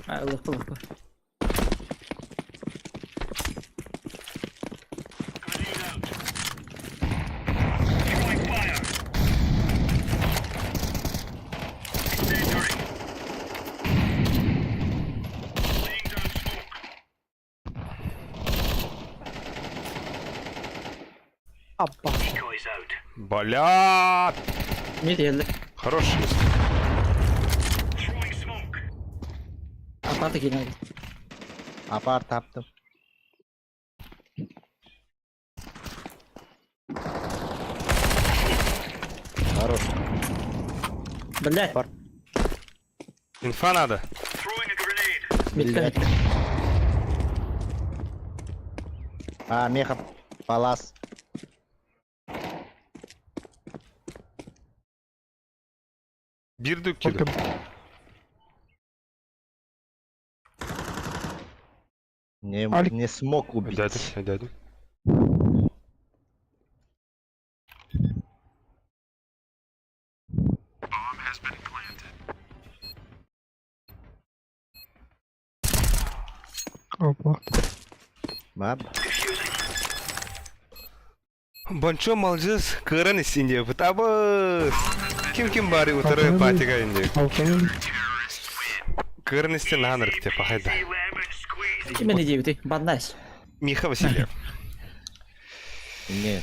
Лықты. Абба. Блядь! Мид geldi. Хорош. Apartı geldi. Апар таптым. Хорош. Блядь. Инфа надо. Мидка. А, меха. Палас. Bir dük kilo. Не смог убить. Hadi. Опа. Маб. Банчо малжыз кырын исинде бутабы. Kim bari utarı patiga indi. Алтын. Кырын истен наныр те пахайда. Кime ne diyor ты? Бандайс. Миха Васильев. Не.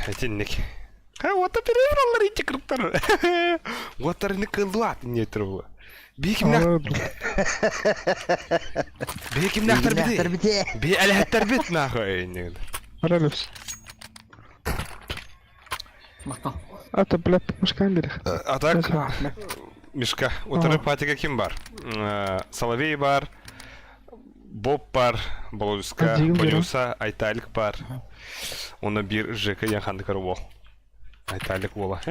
Этинник. Ха, вот перевралар ити кырттар. Вотар не кылуат не тру. Бейкімнәк... Бейкімнәктір Нахтар біде. бите. Бей әліхеттер бит нахуй. Аралюс. Мақтал. Это, блядь, мышка берег. А так, Мишка, отырып патига ким бар? Соловей бар, Боб бар, Болуска, Адил бер. Полюса, Айталик бар. Оны бир ЖК янханды кірі бол. Айталик бола.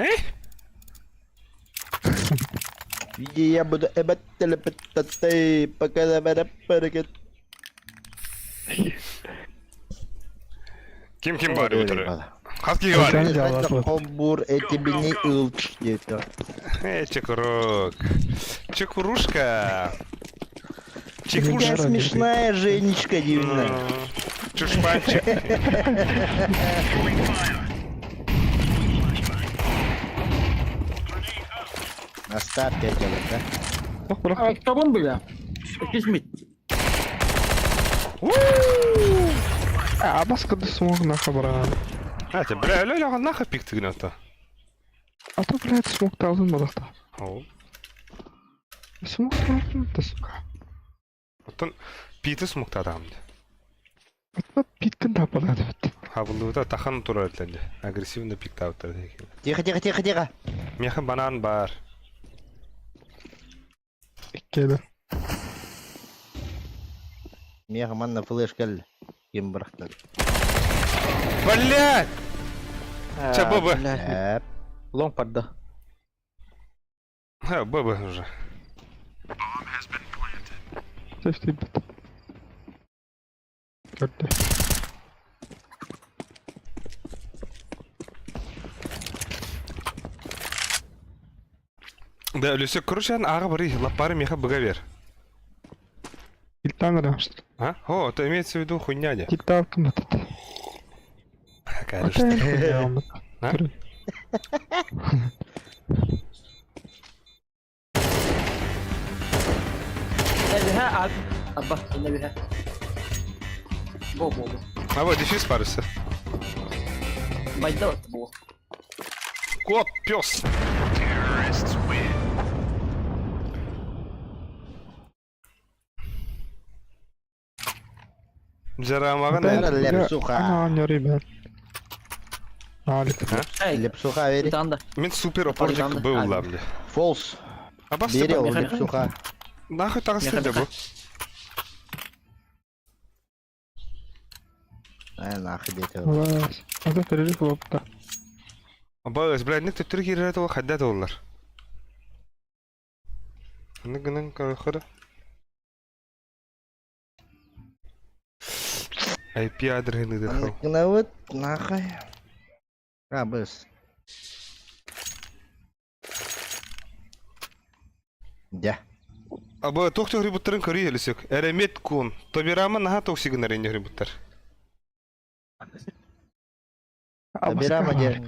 Види, я буду эбаттелепеттаттай, пока забараппаракет. Ким бар отырып? Қас киге бар? Комбур, эти бини ылч дейді. Чекурук. Чекурушка. Какая смешная Женечка дивная. Чушпанчик. На старте делать, да? Ох, бұрақ. Айтабын бля. Кесмейді. Басқады смог наха, брат. Ате, бля, өлі нахуй пиктігін өтті. А то, блядь, смог-то алдың балақта. Оу. Смог-то алдың, да, сука. Оттан питі смуқты адамды. Вот питкін тапылады, бітті. Хабылуыда тахан тұрар өтленді. Агрессивный пикті ауыттар дейкен. Тихо. Меха банан бар. Иккеді. Мега манна флеш кәл. Кем бұрақтар. Блядь! Ча, бабы. Әп. Лонг падда. Бабы уже. Сефти бітті. Көрді. Да, Люся, короче, ағы бары лаппары меха бұға бер. Килтан рамшты. А? О, это имеется в виду хуйня де. Килтан кім бітті. Конечно. А? Нәбиһә, абба, нәбиһә. Бол. А вот, дефис парысы. Байда отты бұл. Кот, пес. Жарамаған Бәрі әлі. лепсуха. Ана, нёри бәл. Алик. Әй, Лепсуха вери. таңда. Мен супер опорник Парижанды. был А, ламды. Фолс. А бас Бери ол Меха- лепсуха. нахуй тағысы де бұл. Нахуй деті. Алас. Ада перерив болыпты. Абаз, блядь, нек төттір керері ол қаддат олар. Нігінің қарықыры. IP адресini дырхал. Кнавыт, нахуй. Рабыс. Да. Аба тоқтық ребуттарын көрей елісек. Әремет кун. Тобирама наға тоқсигін әрейін ребуттар. Табирама дер.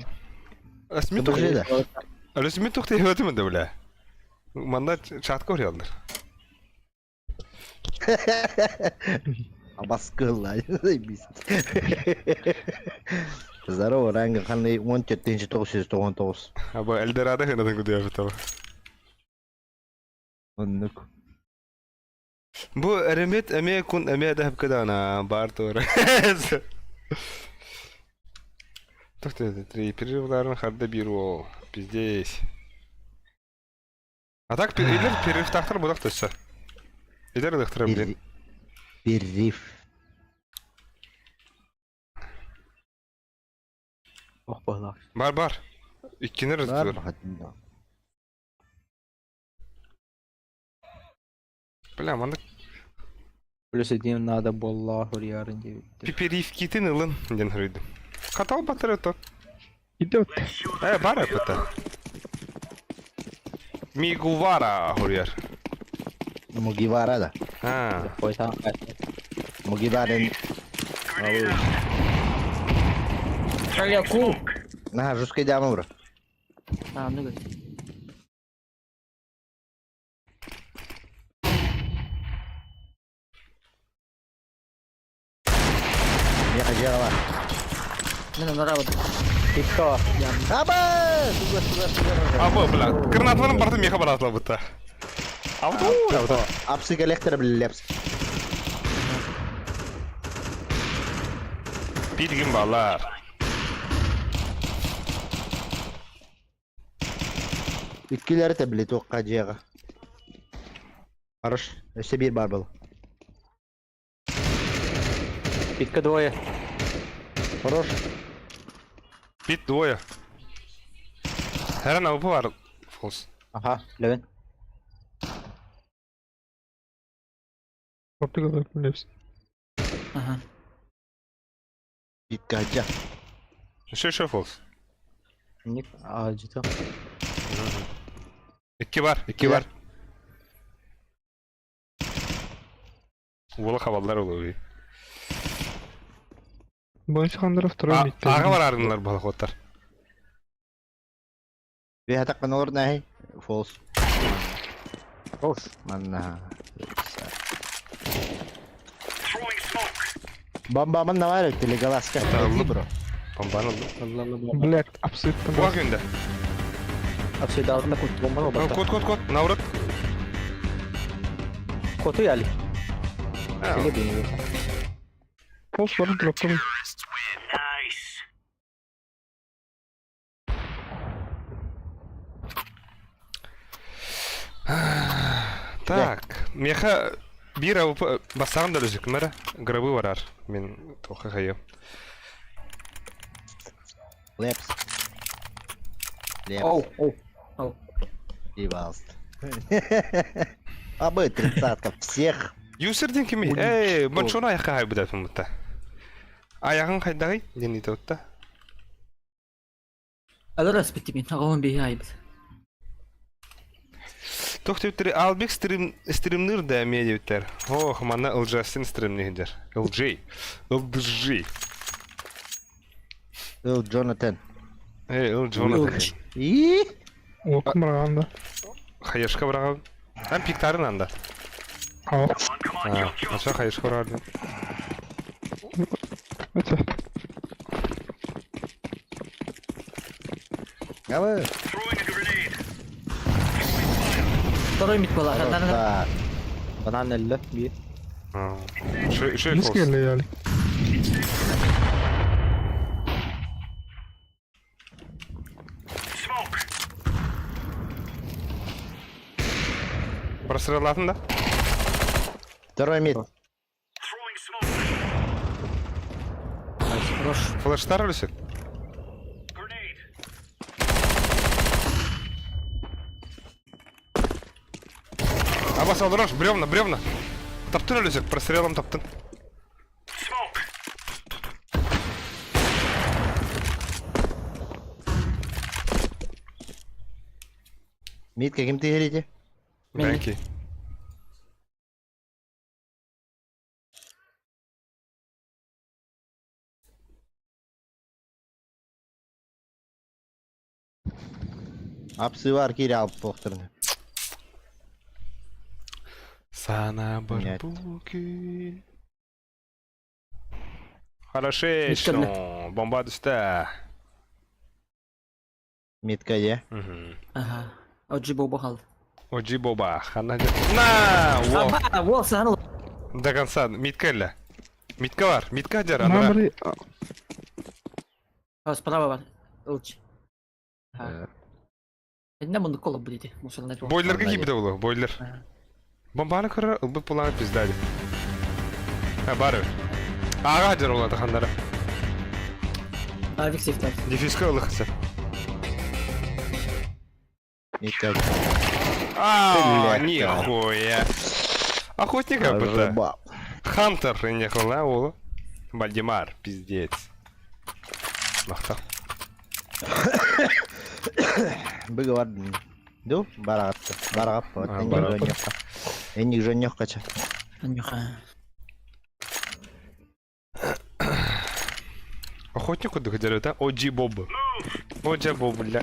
Әсмен Подожди, да. тоқтай. Әлісмен тоқтай өтімін де, бля. Манда чатқа орелдыр. Абаскылла. Здорово, ранга қандай 14-999. Аба Эльдорадо хенадан күді өтіп. Оннук. Бу әремет әме кун әме дәхіп кадана бар туыр. Тоқтай, перерывларын қарды беру. Пиздейс. А так, илер перерыв тақтыр бұдақ төсі. Илер дықтыры білен. Перриф. Ох, бағлақ. Бар. Иккені Бар рыздыр. бақатында. Бля, манда Плюс один надо болла хурьярын деп. перерыв китін ылын ден хұрыйды. Қатал батыр өті. Идет. Бар өпіті. Мигувара хұрыяр. Мугивара, да. Қойсан. Мугиварен. Шаля ку. На, жесткой дамы, бро. Много. Я хотела. Мен нарават. Тикто. Аба! Суга. Абы, бля. Гранатваның барды меха баратыла бұтта. Auto. Апсы коллектора билепс. Bilgin ballar. Иккилери таблет оққа жеға. Хорош. Өсе bir бар был. Питка двое. Хорош. Bit двое. Her an avı var. False. Aha, Levin. Optical weapon hepsi. Aha. Битка аджа. Şu false. Ник, acıtı. İki var. İki var. Vola havalar oluyor. Бойынша қандыров тұры мекте. Ağa var arınlar balık otlar. Ve hatta olur ne? False. Hoş. Manna. Bambamın ne var öyle legal asker. Tamam. Bro. Bomban oldu. Блядь, абсолютно. Bu günde. Apsayda altında kutu bomba var bak. Kod. Navrat. Kutu yani. Öyle bir şey. Post var dropta bu. Так, меха bir avı basağım da lüzük mera. Grabı varar. Men toka kayı. Лепс. Лепс. Oh. И балст. А бы 30-ка всех. User'den kimi? Ben şunu ayakka haybu da mutta. Ayağın kaydağı deni totta. Alırız bitti min. Ağabeyim bir ayıp. Tohtutları Albek streamler de medyalar. Oh, mana LJ'sin streamlidir. LJ. Jonathan. Jonathan. İyi. Оқым барғанда. Hayırşka bırakalım. Hem piktarın anda. Ал. Aşağı hayırşka bırakalım. Это. Ama. Второй мид была. Так. Banan 50. Bir. Şu Biz geldi yani. Burası da. Второй мид. Хорош. Flash'lar ölüsü. Абас алдыраш, бревна. Таптын ölüsü, прострелом таптын. Мид каким ты говорите? Belki. Апсы var ki alıp doktorunu. Sana bir Нет. bugün. Хорошечно. Bomba düştü. Mid kaya. Aha. O cibo kaldı. Oji boba. На! Во! Aba, wall sana. До конца. Митка или? Митка var. Митка дер. Мына Справа var. Uç. Ha. Ne bunu kola buldu. Musul ne? Бойлерга gibi de ulu. Бойлер. Ага. Bombanı kırı ılbı pulanı pizdaydı. Ha barı. Ağa hacer oladı xanları. Avik safety. Defiska ılı xısı. Mid kaya. Ааа, Бляха. нихуя. Охотник это. Хантер нехуй, да, улы. Вальдемар, пиздец. Махта. Быга var. Du барагатты. Барагат. Вот А, энник барагат. жонёкка. Энник жонёккача. Анюха. Охотник куда хотели, да? Оджи Боб. Оджи Боб, бля.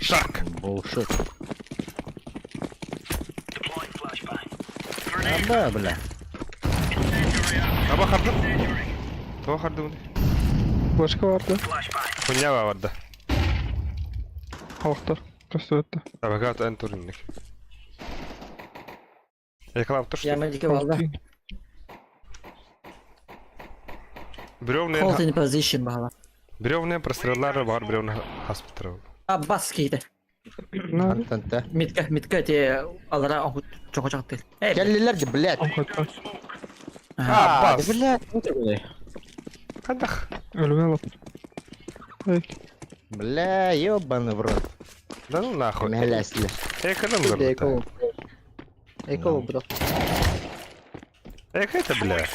Шаг. Bullshit. Aba bля. Аба харды. Тоа харды bunu. Başka vardı. Хуйня vardı. Halklar. Tosta. Tabakat en turinnik. Yakalap tush. Я медики валда. Birovni Hold in position бағала. birovni простреллары бар, birovni hospital. Бас кейді. No, Антанта. Митка те алара охут чоко чақты. Келлилер де, блядь. hakikaten. А, бас. Блядь, ну ты, блядь. Кадах. Ölüme alıp. Peki. Бля, ёбаный в рот. Да ну нахуй. Мялясли. Эконом Dur забыл. Eko. Eko bro. Эк это, бля.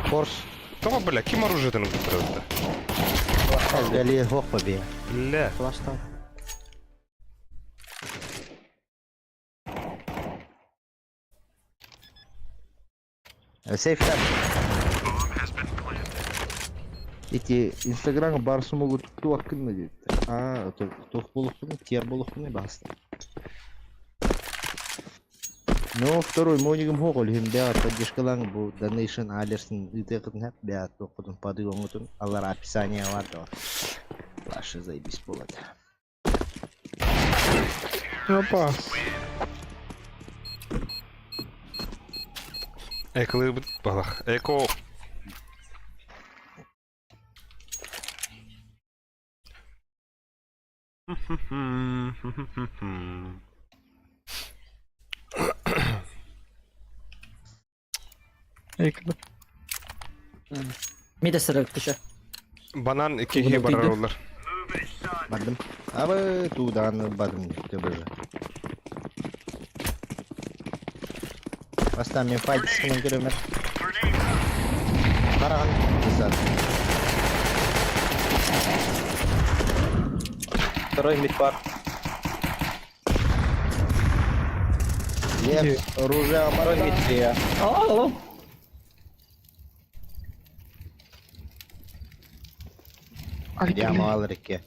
Форс. Кто, бля, кем оружие ты просто? Гали хох побег. Бля. Flash'tan. Сейф тап. Эти инстаграм барсы могут кто акынны дейді. А, кто болықпыны, тер болықпыны басты. Ну, второй монигім хоғыл, хем бәғат поддержкалаң бұл Donation алерсін үте қытын әп бәғат оқыдың пады оңытын. Алар описание var da. Ваши заебись болады. Опа. Эколы бит балах. Эко. Ekle. Миде сырык түші. Банан ikkiye barar olur. Бадым. Абы туданы бадым төбі же. Бастан мен файтискінің көрімер. Қараған қыздар. Второй мид бар. Ек, оружие Второй мид амарда. я. Алло. Яма алыр еке.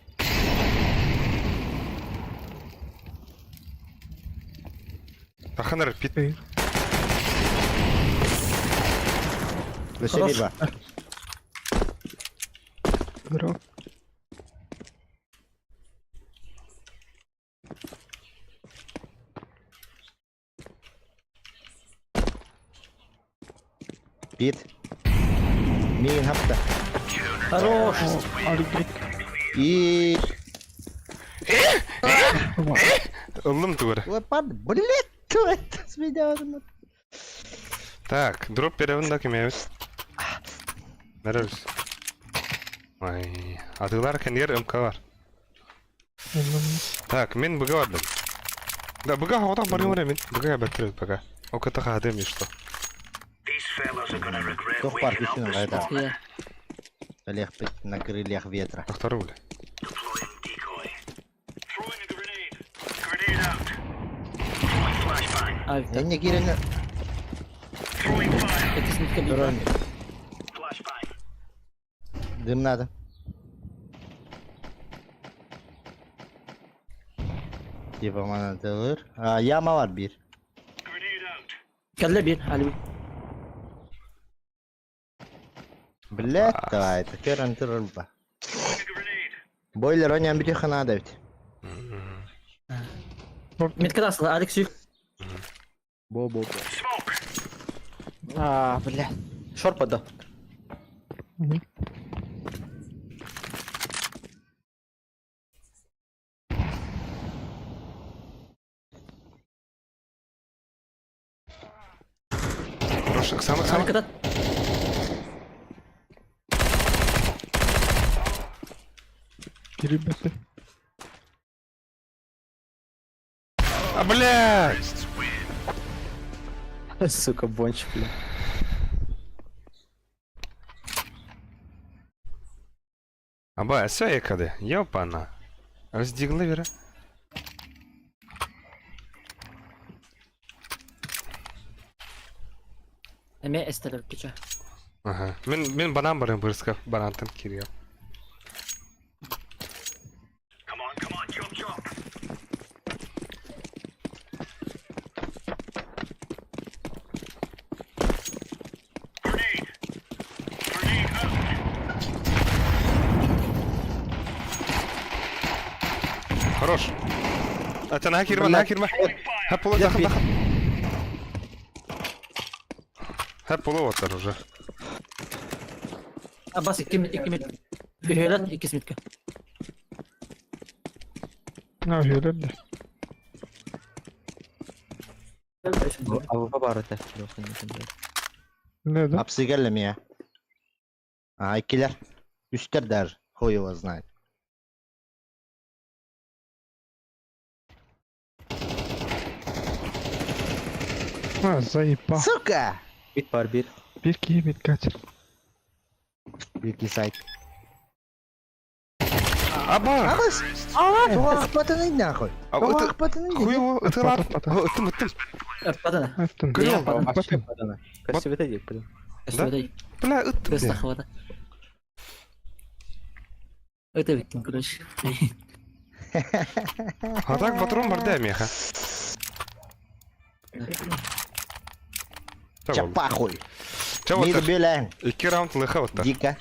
Таханар пит. Löse bir var. Bra. Bir. Min hafta. Хорош. Aldık. И... Oğlum duvara. Лопат, блядь, что это с меня? Так, дроп переводна кемевит. Nerelisin? Vay, adılar kendiler МК var. Так, мен быга вардым. Да, быга хавата барым var мен. Быга бәттіреді быга. О ката хадем и что. Кто парк еще на гайда? Я. Олег на крыльях ветра. На вторую, бля. Альта. Я не гирена. Это с митка битва. Дым надо. Типа манатылır. Yama var bir. Кәлле бир, Али. Блядь, давай, это керен тырылба. Бойлер ойнан bir yakın ada bit. Митка асыл, Алекс сүйік. Бо. А, бля. Шорпада. Хороший, самый. Аркада. Перебесы. А, блядь! Сука, бончик, бля. Аба, все якады. Ёпана. Раздигла вера. Эме эстелер түші. Ага. Мен банан барым бырыска банантын кирия. Хорош. Ачана кирма. Hep ulu dakın. Hep ulu otar уже. Abbas 2 mid. Bir helal 2 mid. Ha şöyle de. Avrupa barı tek. Yok, Ne de? Hapsi geldim ya. Ha ikiler. Üstler der. Хуй его знает. Ha zayıf bak. Сука! Bit var bir. Bir ki bit kaç. Bir сайт. Aba. Абыс! Туға қақпатының нахуй. Туға қақпатының Хуй его ытылар. Пата. Ыттым. Падана. Attın. Görüyor musun? Attın. Красиво değil. Блин. Красивый. Бля, ыттым. Без я. захвата. Это виктим, короче. А так патрон бар да меха. Чапахуй. Чего Мир вот беләң. 2 раунд лыха вот. Дика.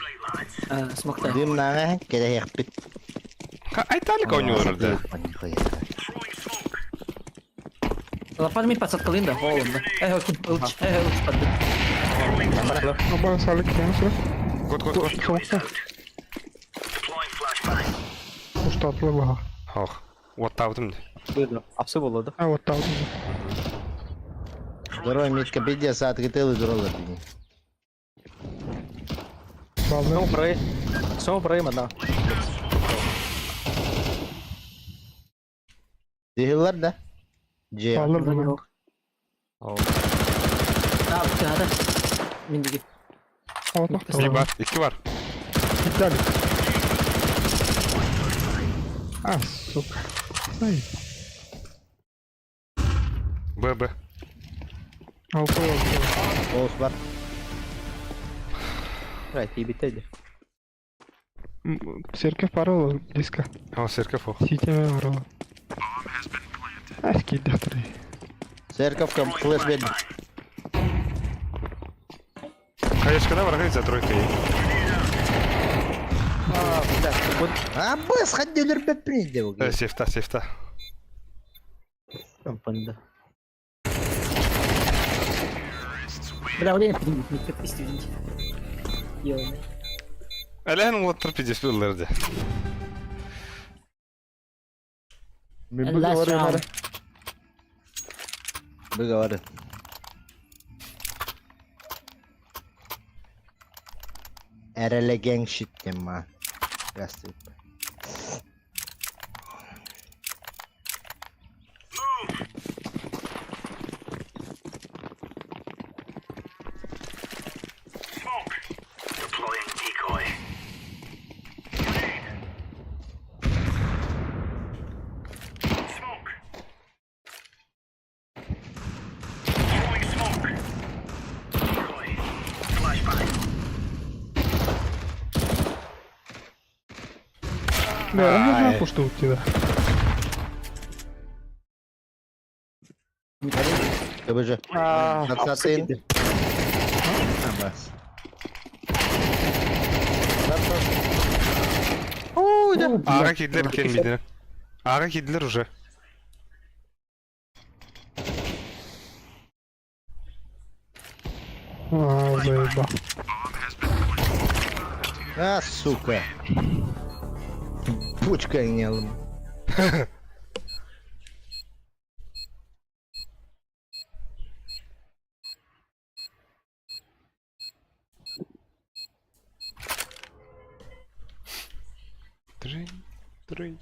Смокта. Дым наңа кере яқпит. Айталик ойnuyor orada. Лапад мид подсадка Линда, Холланда. Улч подбит. Ama sağlık kendisi. Gol. Soğukta. Ustatlı baha. Ох. Вот тавдым. Buyurdu. Apsı buladı. Ha o tamam. Второй медкапеdia saat кетелы duralım. Vallahi. Son burayı mı daha? Zehirler de. C. Vallahi bunu. Bir tane de. Mindigi. Allah İki var. 2 var. Gidelim. Ah süper. Zayıf. B. Avrupa oldu. Oğuz var. Right iyi bitirdi. Serkef para olur. Diska. Ha Serkef o. Siteme var o. Eski defteri. Церковка флеш верди. Хаешкада var arkadaşlar тройка. Абыс, ходи лербет принде. Сефта. Kampanda. Бля, вот я не подниму, мид как извините. Ёлы. Элен Water pidesi yıllardı. Мы Last говорим, round. мы говорим. Erele gang shit dem man. Gastık. Да, я не знаю, что у тебя. КБЖ. Нацатин. Абас. Ağa kediler iken midine. Ağa kediler уже. Заеба. А, сука. Пучка не алым. Трынь.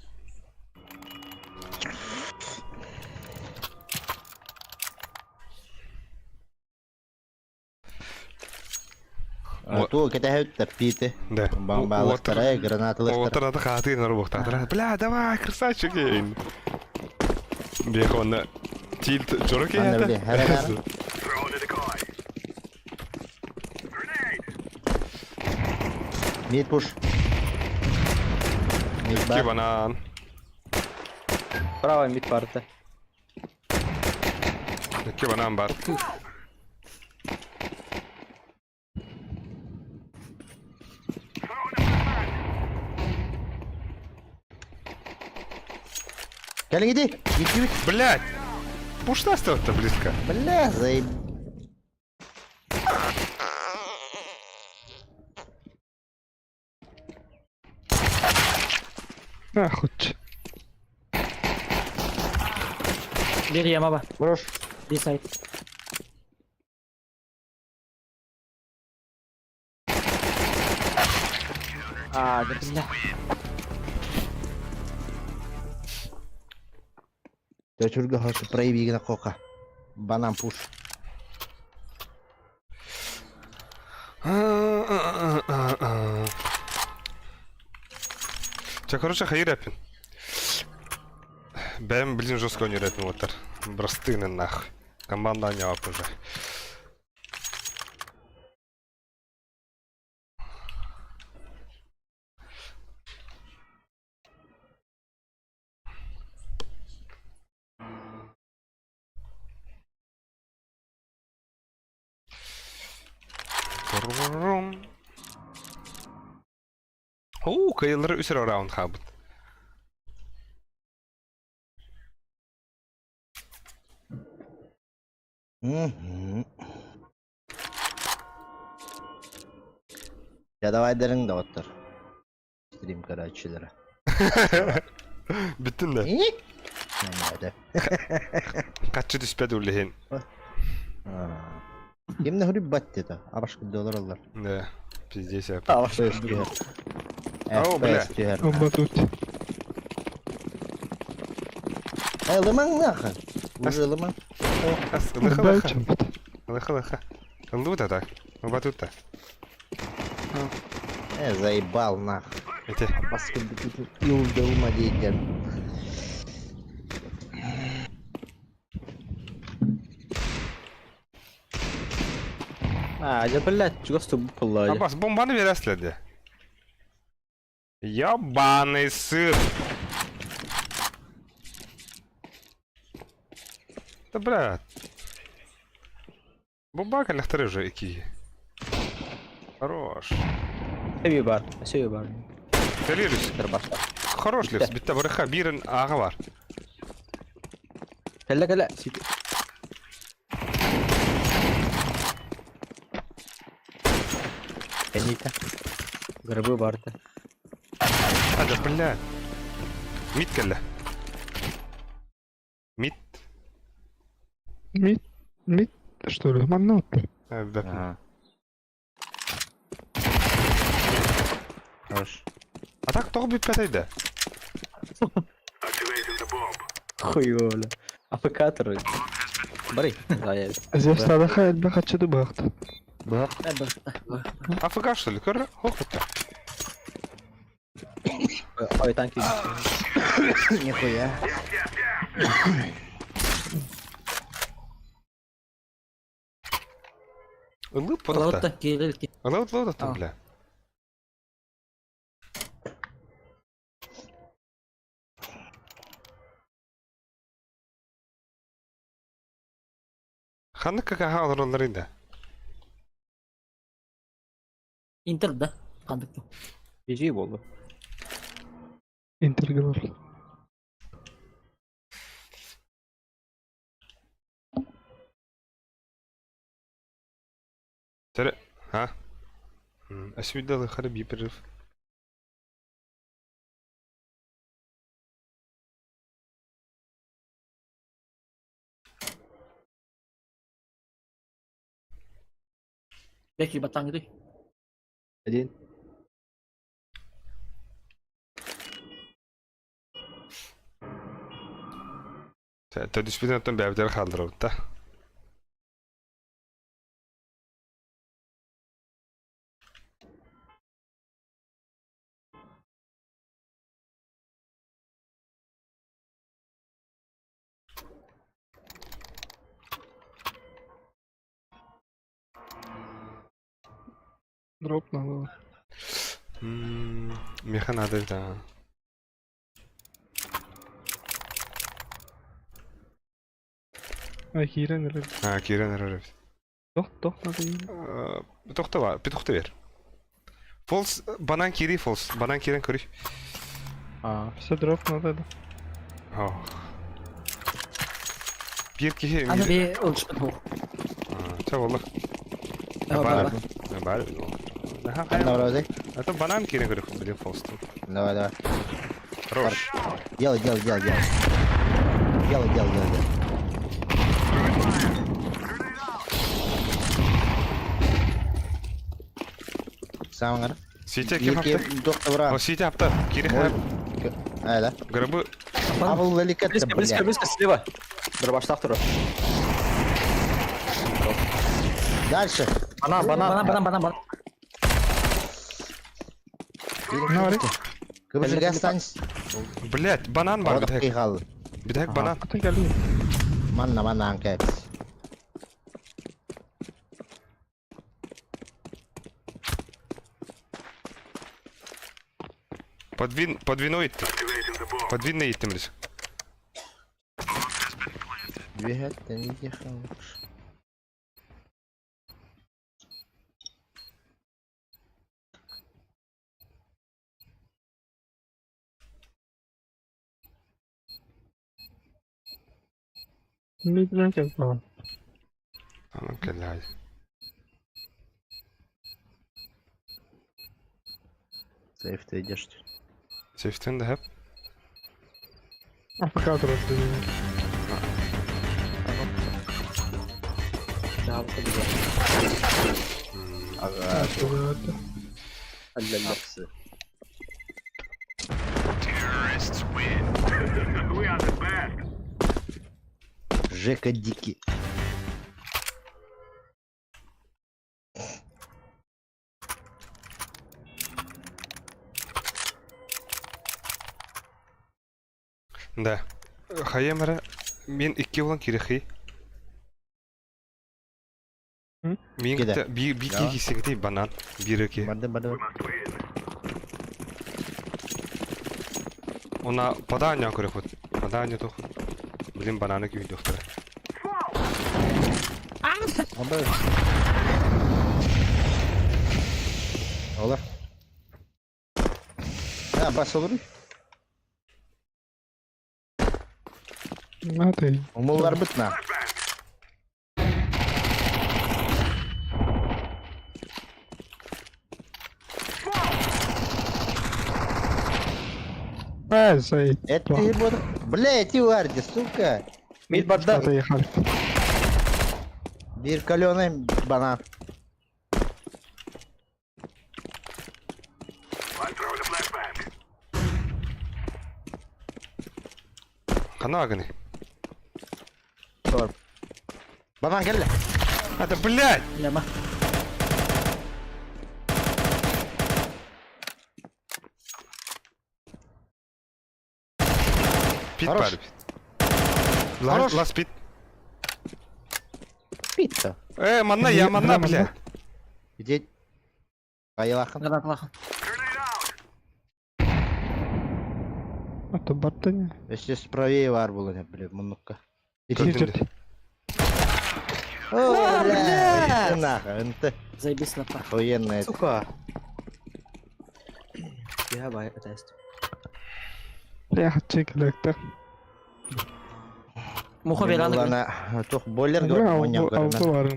То kita hut tapite. Да. Бомба вторая, граната лыштар. Вот это хаты на рубах. Бля, давай, красавчик. Бехон. Тильт чороки Ладно, бля, это. харагар. Mid push. Mid İki bar. banan. Prava mid vardı. 2 banan var. Кәлің иди! Иди! Блядь! Пушта оставь-то близко. Бля, заеб... Охоть. Bir yama bak. Брош. Bir side. Bismillah. Төчүргө хошу проявигина кока. Банан пуш. Ча, короче, хайыр әпін. Бәм, блин, жестко ойнайтын отыр. Брастыны нахуй. Команда не ап уже. Оу, кайылары үсір раунд хабыт. Ya давайдерің да отыр. Стрим карачылары. Біттін де. Нәмәді. Қатшы түспәді өліхен. Кемне хүріп бәтті да. $60 алар. Да, пиздец я. Ау, бля. Оба тут. Лымаң нахы. Уже лымаң. Лыха, Оба лыха. чем? Лыха, лыха. Лута так. Оба тут-то. Заебал нахы. Эти. Баскы юлдылма дейден. Аja блядь, чего ступ пылай. Аббас, бомбаны берәсілер де. Ябаный сыр. Да, брат. Бомба коллекторы уже iki. Хорош. Seviye var. Seviye var. Террорist. Başka. Хорош лес. Бітті бұрықа бірін аға бар. Kelle kelle. Sik. Kenita. Грибы vardı. Hadi бля. Мид келді. Мид. Мид, что ли? Манаты. Да. Хорош. А так тоғы бітпәтейді. Хуёвля. Афикаторы. Бери. Заяв. Здесь надо ходить, бахачы да бахта. Бak. АФК что ли? Көрі? Хоқытта. Ой, танки. Нихуя. Лып подақта. Лаута келелки. Лаут аттым, бля. Ханны какаға алыр оларында? Inter da. Kandıktım. GG oldu. Интер говорил. Тәрі, ха? Әсуидалы қары бейпірів. Belki batang gitu. Один. Төдіспеден өттен бәбдер қалдырып, та. Дроп надо. Меха надо, да. Ай, Кирен или... Кирен әріріп. Тох надо им. Тоқта бар, петуқта бер. Фолс, банан кири, фолс. Банан кирен көрі. А, Все дроп надо, да. Ох. Bir kişi Ana bir ölçmen ho. Çavoluk. Baba. Бар. Одна вроде. Это банан кире говорю, блин, фосту. Давай, давай. Хорош. Делай. Делай. Сам гана. Сите кем Екі апты? доқты бұра. О, сите апты. Кире хаб. Айда. Грыбы. Абыл леликетті, бля. Близко, слева. Бір баштақ тұры. Дальше. Банан. Кыбыжыға останься. Блять, банан бар Одық битек. қиғалы. Битек банан. Ата geldi. Манна анкайпс. Подвиной. Подвинный иттимрис. Двигаться не дехалыш. Mid bence falan. Tamam kellaydı. Сейф-то идешь. Safe'ten de hep. AFK durdu. Аллалапсы. Жека Дики. Да. Хаемара мен 2 olan кирехи. Hı? Мен Киде. bir Да. кисегдей банан, бирки. Бады. Она подание көрөт. Подание то. Блин, бананы gibi доктор. Абы. Олар. Бас olur. Hadi. Умулар бытна. Саид. Это ты вот. Блять, Варди, сука. Мид бадда. Hadi yakar. Bir калёный банан. Кана агыны. Торп. Банан келді. Это, блядь! Лема. Пит Хорош. бар. Хорош. Лас пит. Пицца. Манна, я манна, бля. Где? Айлахын. Гранат лахан. Ata battı ne? Если правее var бұл не, блядь, мұныққа. Көрдүм. О, бля! Иди нахуй, энты. Заебись лапа. Охуенная. Сука. Я бай, это есть. Ya çekilecekler. Муха вераны. Она toch бойлер Bura oynuyor avlu var.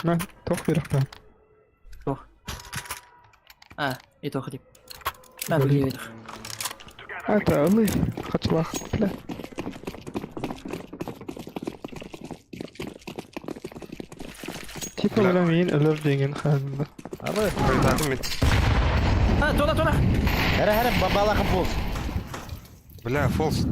Ben tok bir ben. И то хотим. Ben de geliyorum. Hadi alı. Kaçlak. Bile. Tip olarak yiyin ölür degen halinde. Abi. Oynadım mit. Тона. Her babalakın bul. Бля, фолс.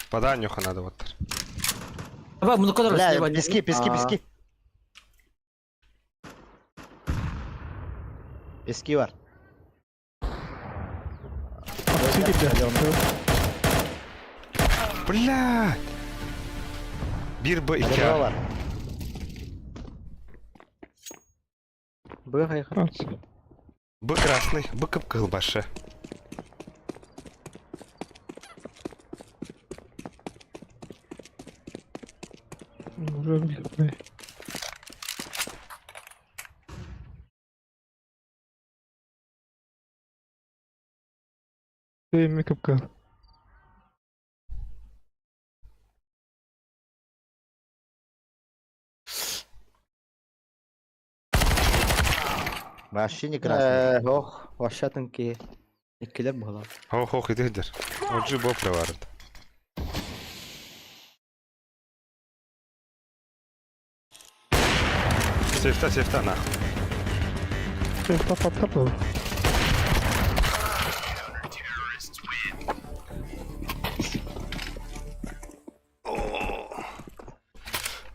Поданюха надо вот. Baba bunu kadar Бля, слева. пески. Пески var. Aksi gidiyor. Бля! Bir bu iki. Araba var. Б хайха. Ат. Б красный, Б кып-кыл башы. Уже блядь. Ты микапка. Вообще не красный. Ох, ващатынки. Иккилер була. Хох, идегдер. Оджи бопле вард. Сефта, нахуй. Ты тапал.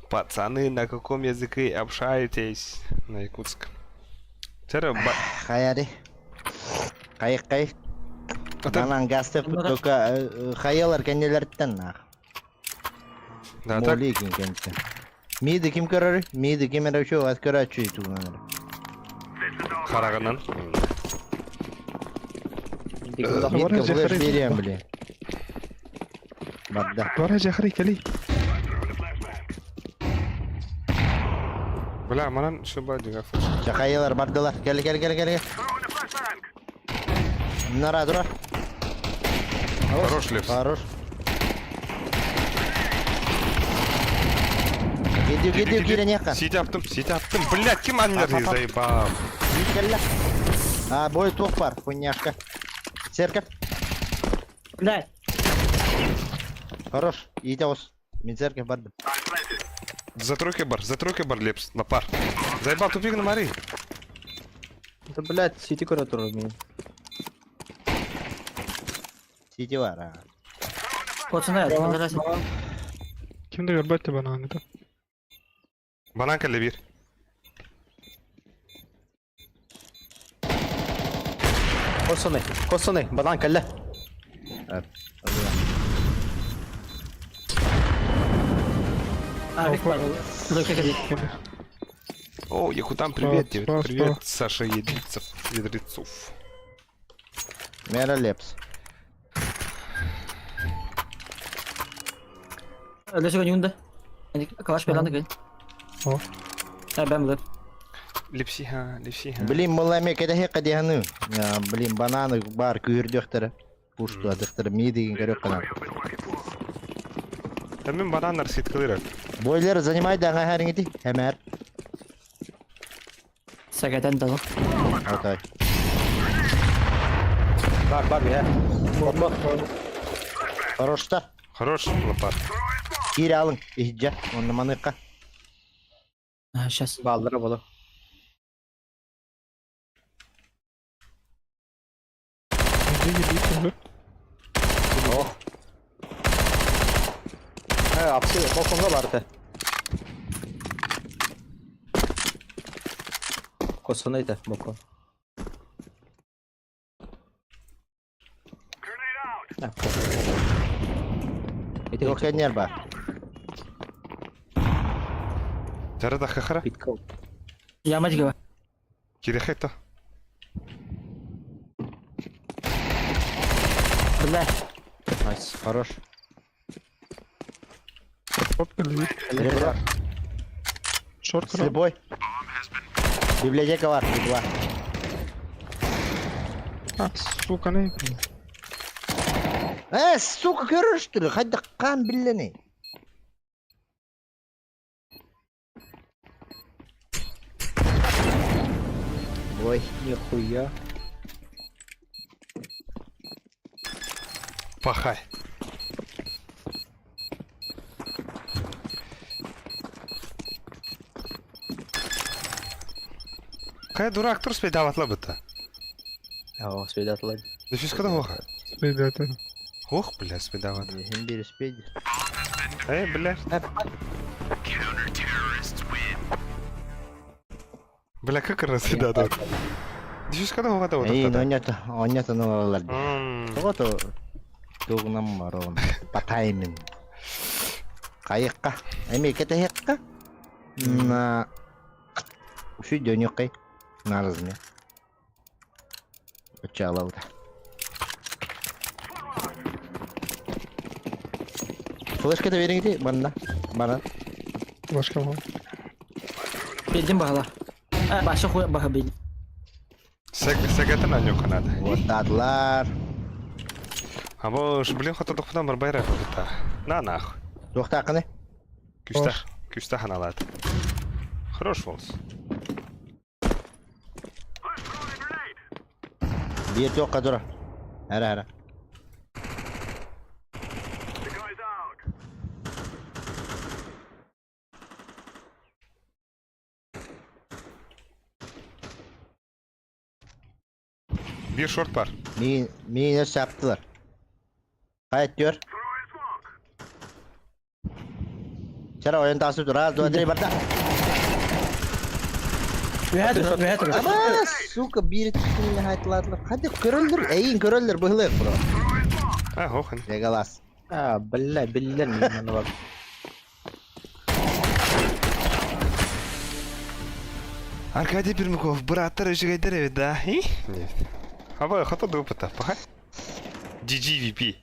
Пацаны, на каком языке общаетесь? На якутском. Тера, Хаяри. Кайык. Банан гастеп только хаялар кенелерттен нах. да, так. Моликин кенте. Миди ким көрөр? Миди ким эрөчө ат көрөчү туганар. Караганан. Мидке флеш берем, блин. Бадда. Вара жахри кали. Бля, манан шуба дига флеш. Чахаялар бардылар. Кел. Нара дура. Хорош лепс. Хорош. Gidiyor giren yakın. Сити yaptım. Блядь, kim anları заебал. Gel. Бой топ бар, хуйняшка. Церковь. Блядь. Хорош. Иди ос. Мен церковь бардым. За тройкой бар, лепс, на пар. Заебал тупик на Мари. Это, блядь, сити көрө туру мен. Сити var. Koçuna yaz. Koçuna yaz. Kimde görbetti bana anıda. Банан кәлі bir. Косоны, банан келле. Arif var. Блокя кеди. О, Якутам, привет, Спас, девочка. спас, Привет, спас. Саша Ядрецов. Мера лепс. Öylece oyunda. Yani kalaş belanı gel. О. Ben bulayım. Лепсиха. Блин, мыламек это хека дияны. Блин, бананы бар күйірдіқтірі. Пушту адықтыры. Ми деген көрек қана. Мен банандар сеткалырак. Бойлер занимайды аңа хәріңеті. Хәмәр. Сәгәдән далы. Атай. Бар ya. Бот. Хорошта. Хорош, лопат. Кире алың. Ихджа. Онны маныққа. Ha şas. Балдыры болу. Где едит уже? Апсы, балконга барды. Косоны это, балкон. Yok kenyer бар. Жарада хахара. Питкал. Yamaç gibi. Кирехето. Bля. Найс. Хорош. Попка лежит. Ребра. Шорт крал. Слепой. Библиотека бар. Два. А, сука, не. Сука, көріштір. Қайда қан біліне. Ой, нихуя. Пахай. Кай дурак тур спедаватла быта. О, свидетель. Да фиш когда хоха? Ребята. Ох, бля, спедават. Hem bir spedi. Бля. Бля, как раз да. Да фиш когда хоха да Ей, вот. онята нолалар. Тогото тугнам барон. Патаймын. Кайыкка. Эми кете хекка. На ушу дөнөккай. Нараз мне. Почала вот. Флешка-то верните, банда. Бана. Başka mı? Bildim bahala. Başka koy baha bildim. Сәгәтен аню канады. Вот татлар. Або блин хата дохтан бар байрак бута. На нахуй. Тоқта қане? Күшті ханалады. Хорош волс. Bir тоққа тұра. Әрі. Bir short var. Mini yaptılar. Hayat diyor. Çara oyun tasvip dur. Az, 2, 3 barda. Ühedir. Ama suka bir kişinin hayatlar. Hadi körüldür. Eyin körüldür. Bıhılır bro. Ha hoxin. Regalas. بالله من بقى Arkadiy Permykov, браттар өшігайдар еді, да? Абай, хата да опыта, пахай. GGVP.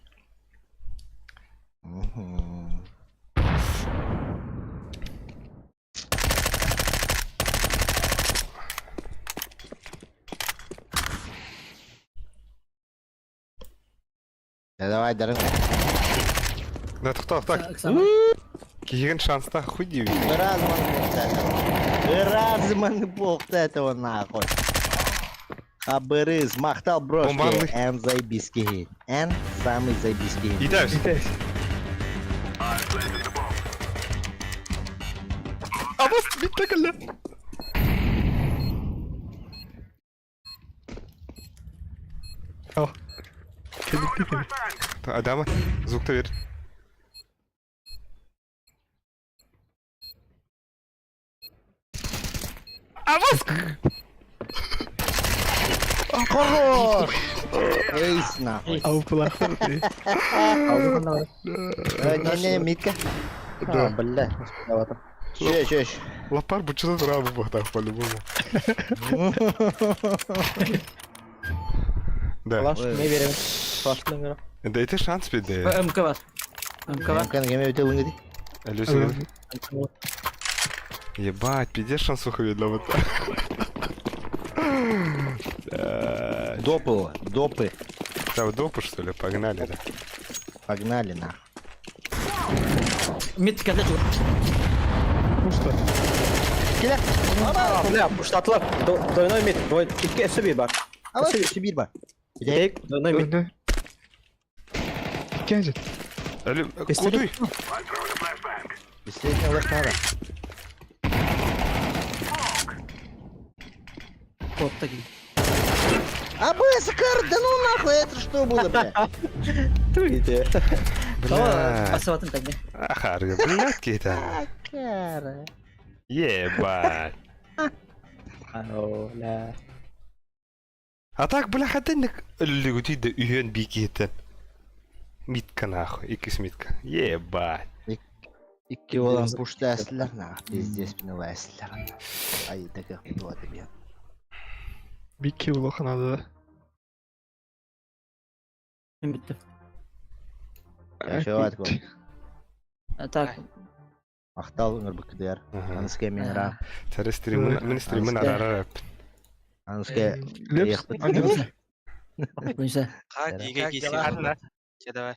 Давай, дарың. Да, так. Кейін шанста хуй деуі. Разман бог этого нахуй. Хабырыз, мақтал брошки. Бомбарный. Эн заебиский гейн. Эн самый заебиский гейн. Идәуіз. Абас, бітті кілі. Al. Kedikli. Adamı, звук-то ver. Абас! Хорош! Эйс нахуй. Al плохой ты. Не, митка. بالله Шеш. Лапар бучыда тұра бұл бақтақ по-любому. Да. خلاص ما يبيرم خلاص نقرا Дайте шанс беде. Ömke var. Kan game bitelim dedi. Алюсин. Ебать, пиздец шансуха видно вот так. Допы. Да, в допу что ли? Погнали, да. Погнали нахуй. Mid kende çok. Пусто. لا مش تطلب دوينوي ميت دوي كيف اف سي بار Ama bir bak. Bir de هيك دوينوي ميت Önde. Gelecek. Алю, кудуй? Быстрее ulaştara. Botta gibi. Абы, Сакар, да ну нахуй, это что было, бля? تويتي Бля. Asıvatın tenge. Ахарга, блядь, кейта. Кара. Ебать. او لا А так, бля, хатенник лягути да үйен бикейтен. Митка нахуй, икис митка. Ебать. İki olan puşta əslər nə? Pizdes binələ əslər. Ay, dəqiq bu adı bir. Bir kill надо. Ben bittim. Yaşa var bu. Tak. Ақтал ыңыр бұқы дейір. Ага. Аныске мен ра. Тәрі стримін, мен стримін арара әп. Аныске Лепс. аяқты. Neyse. Ха, Как диге киси. дела? Давай.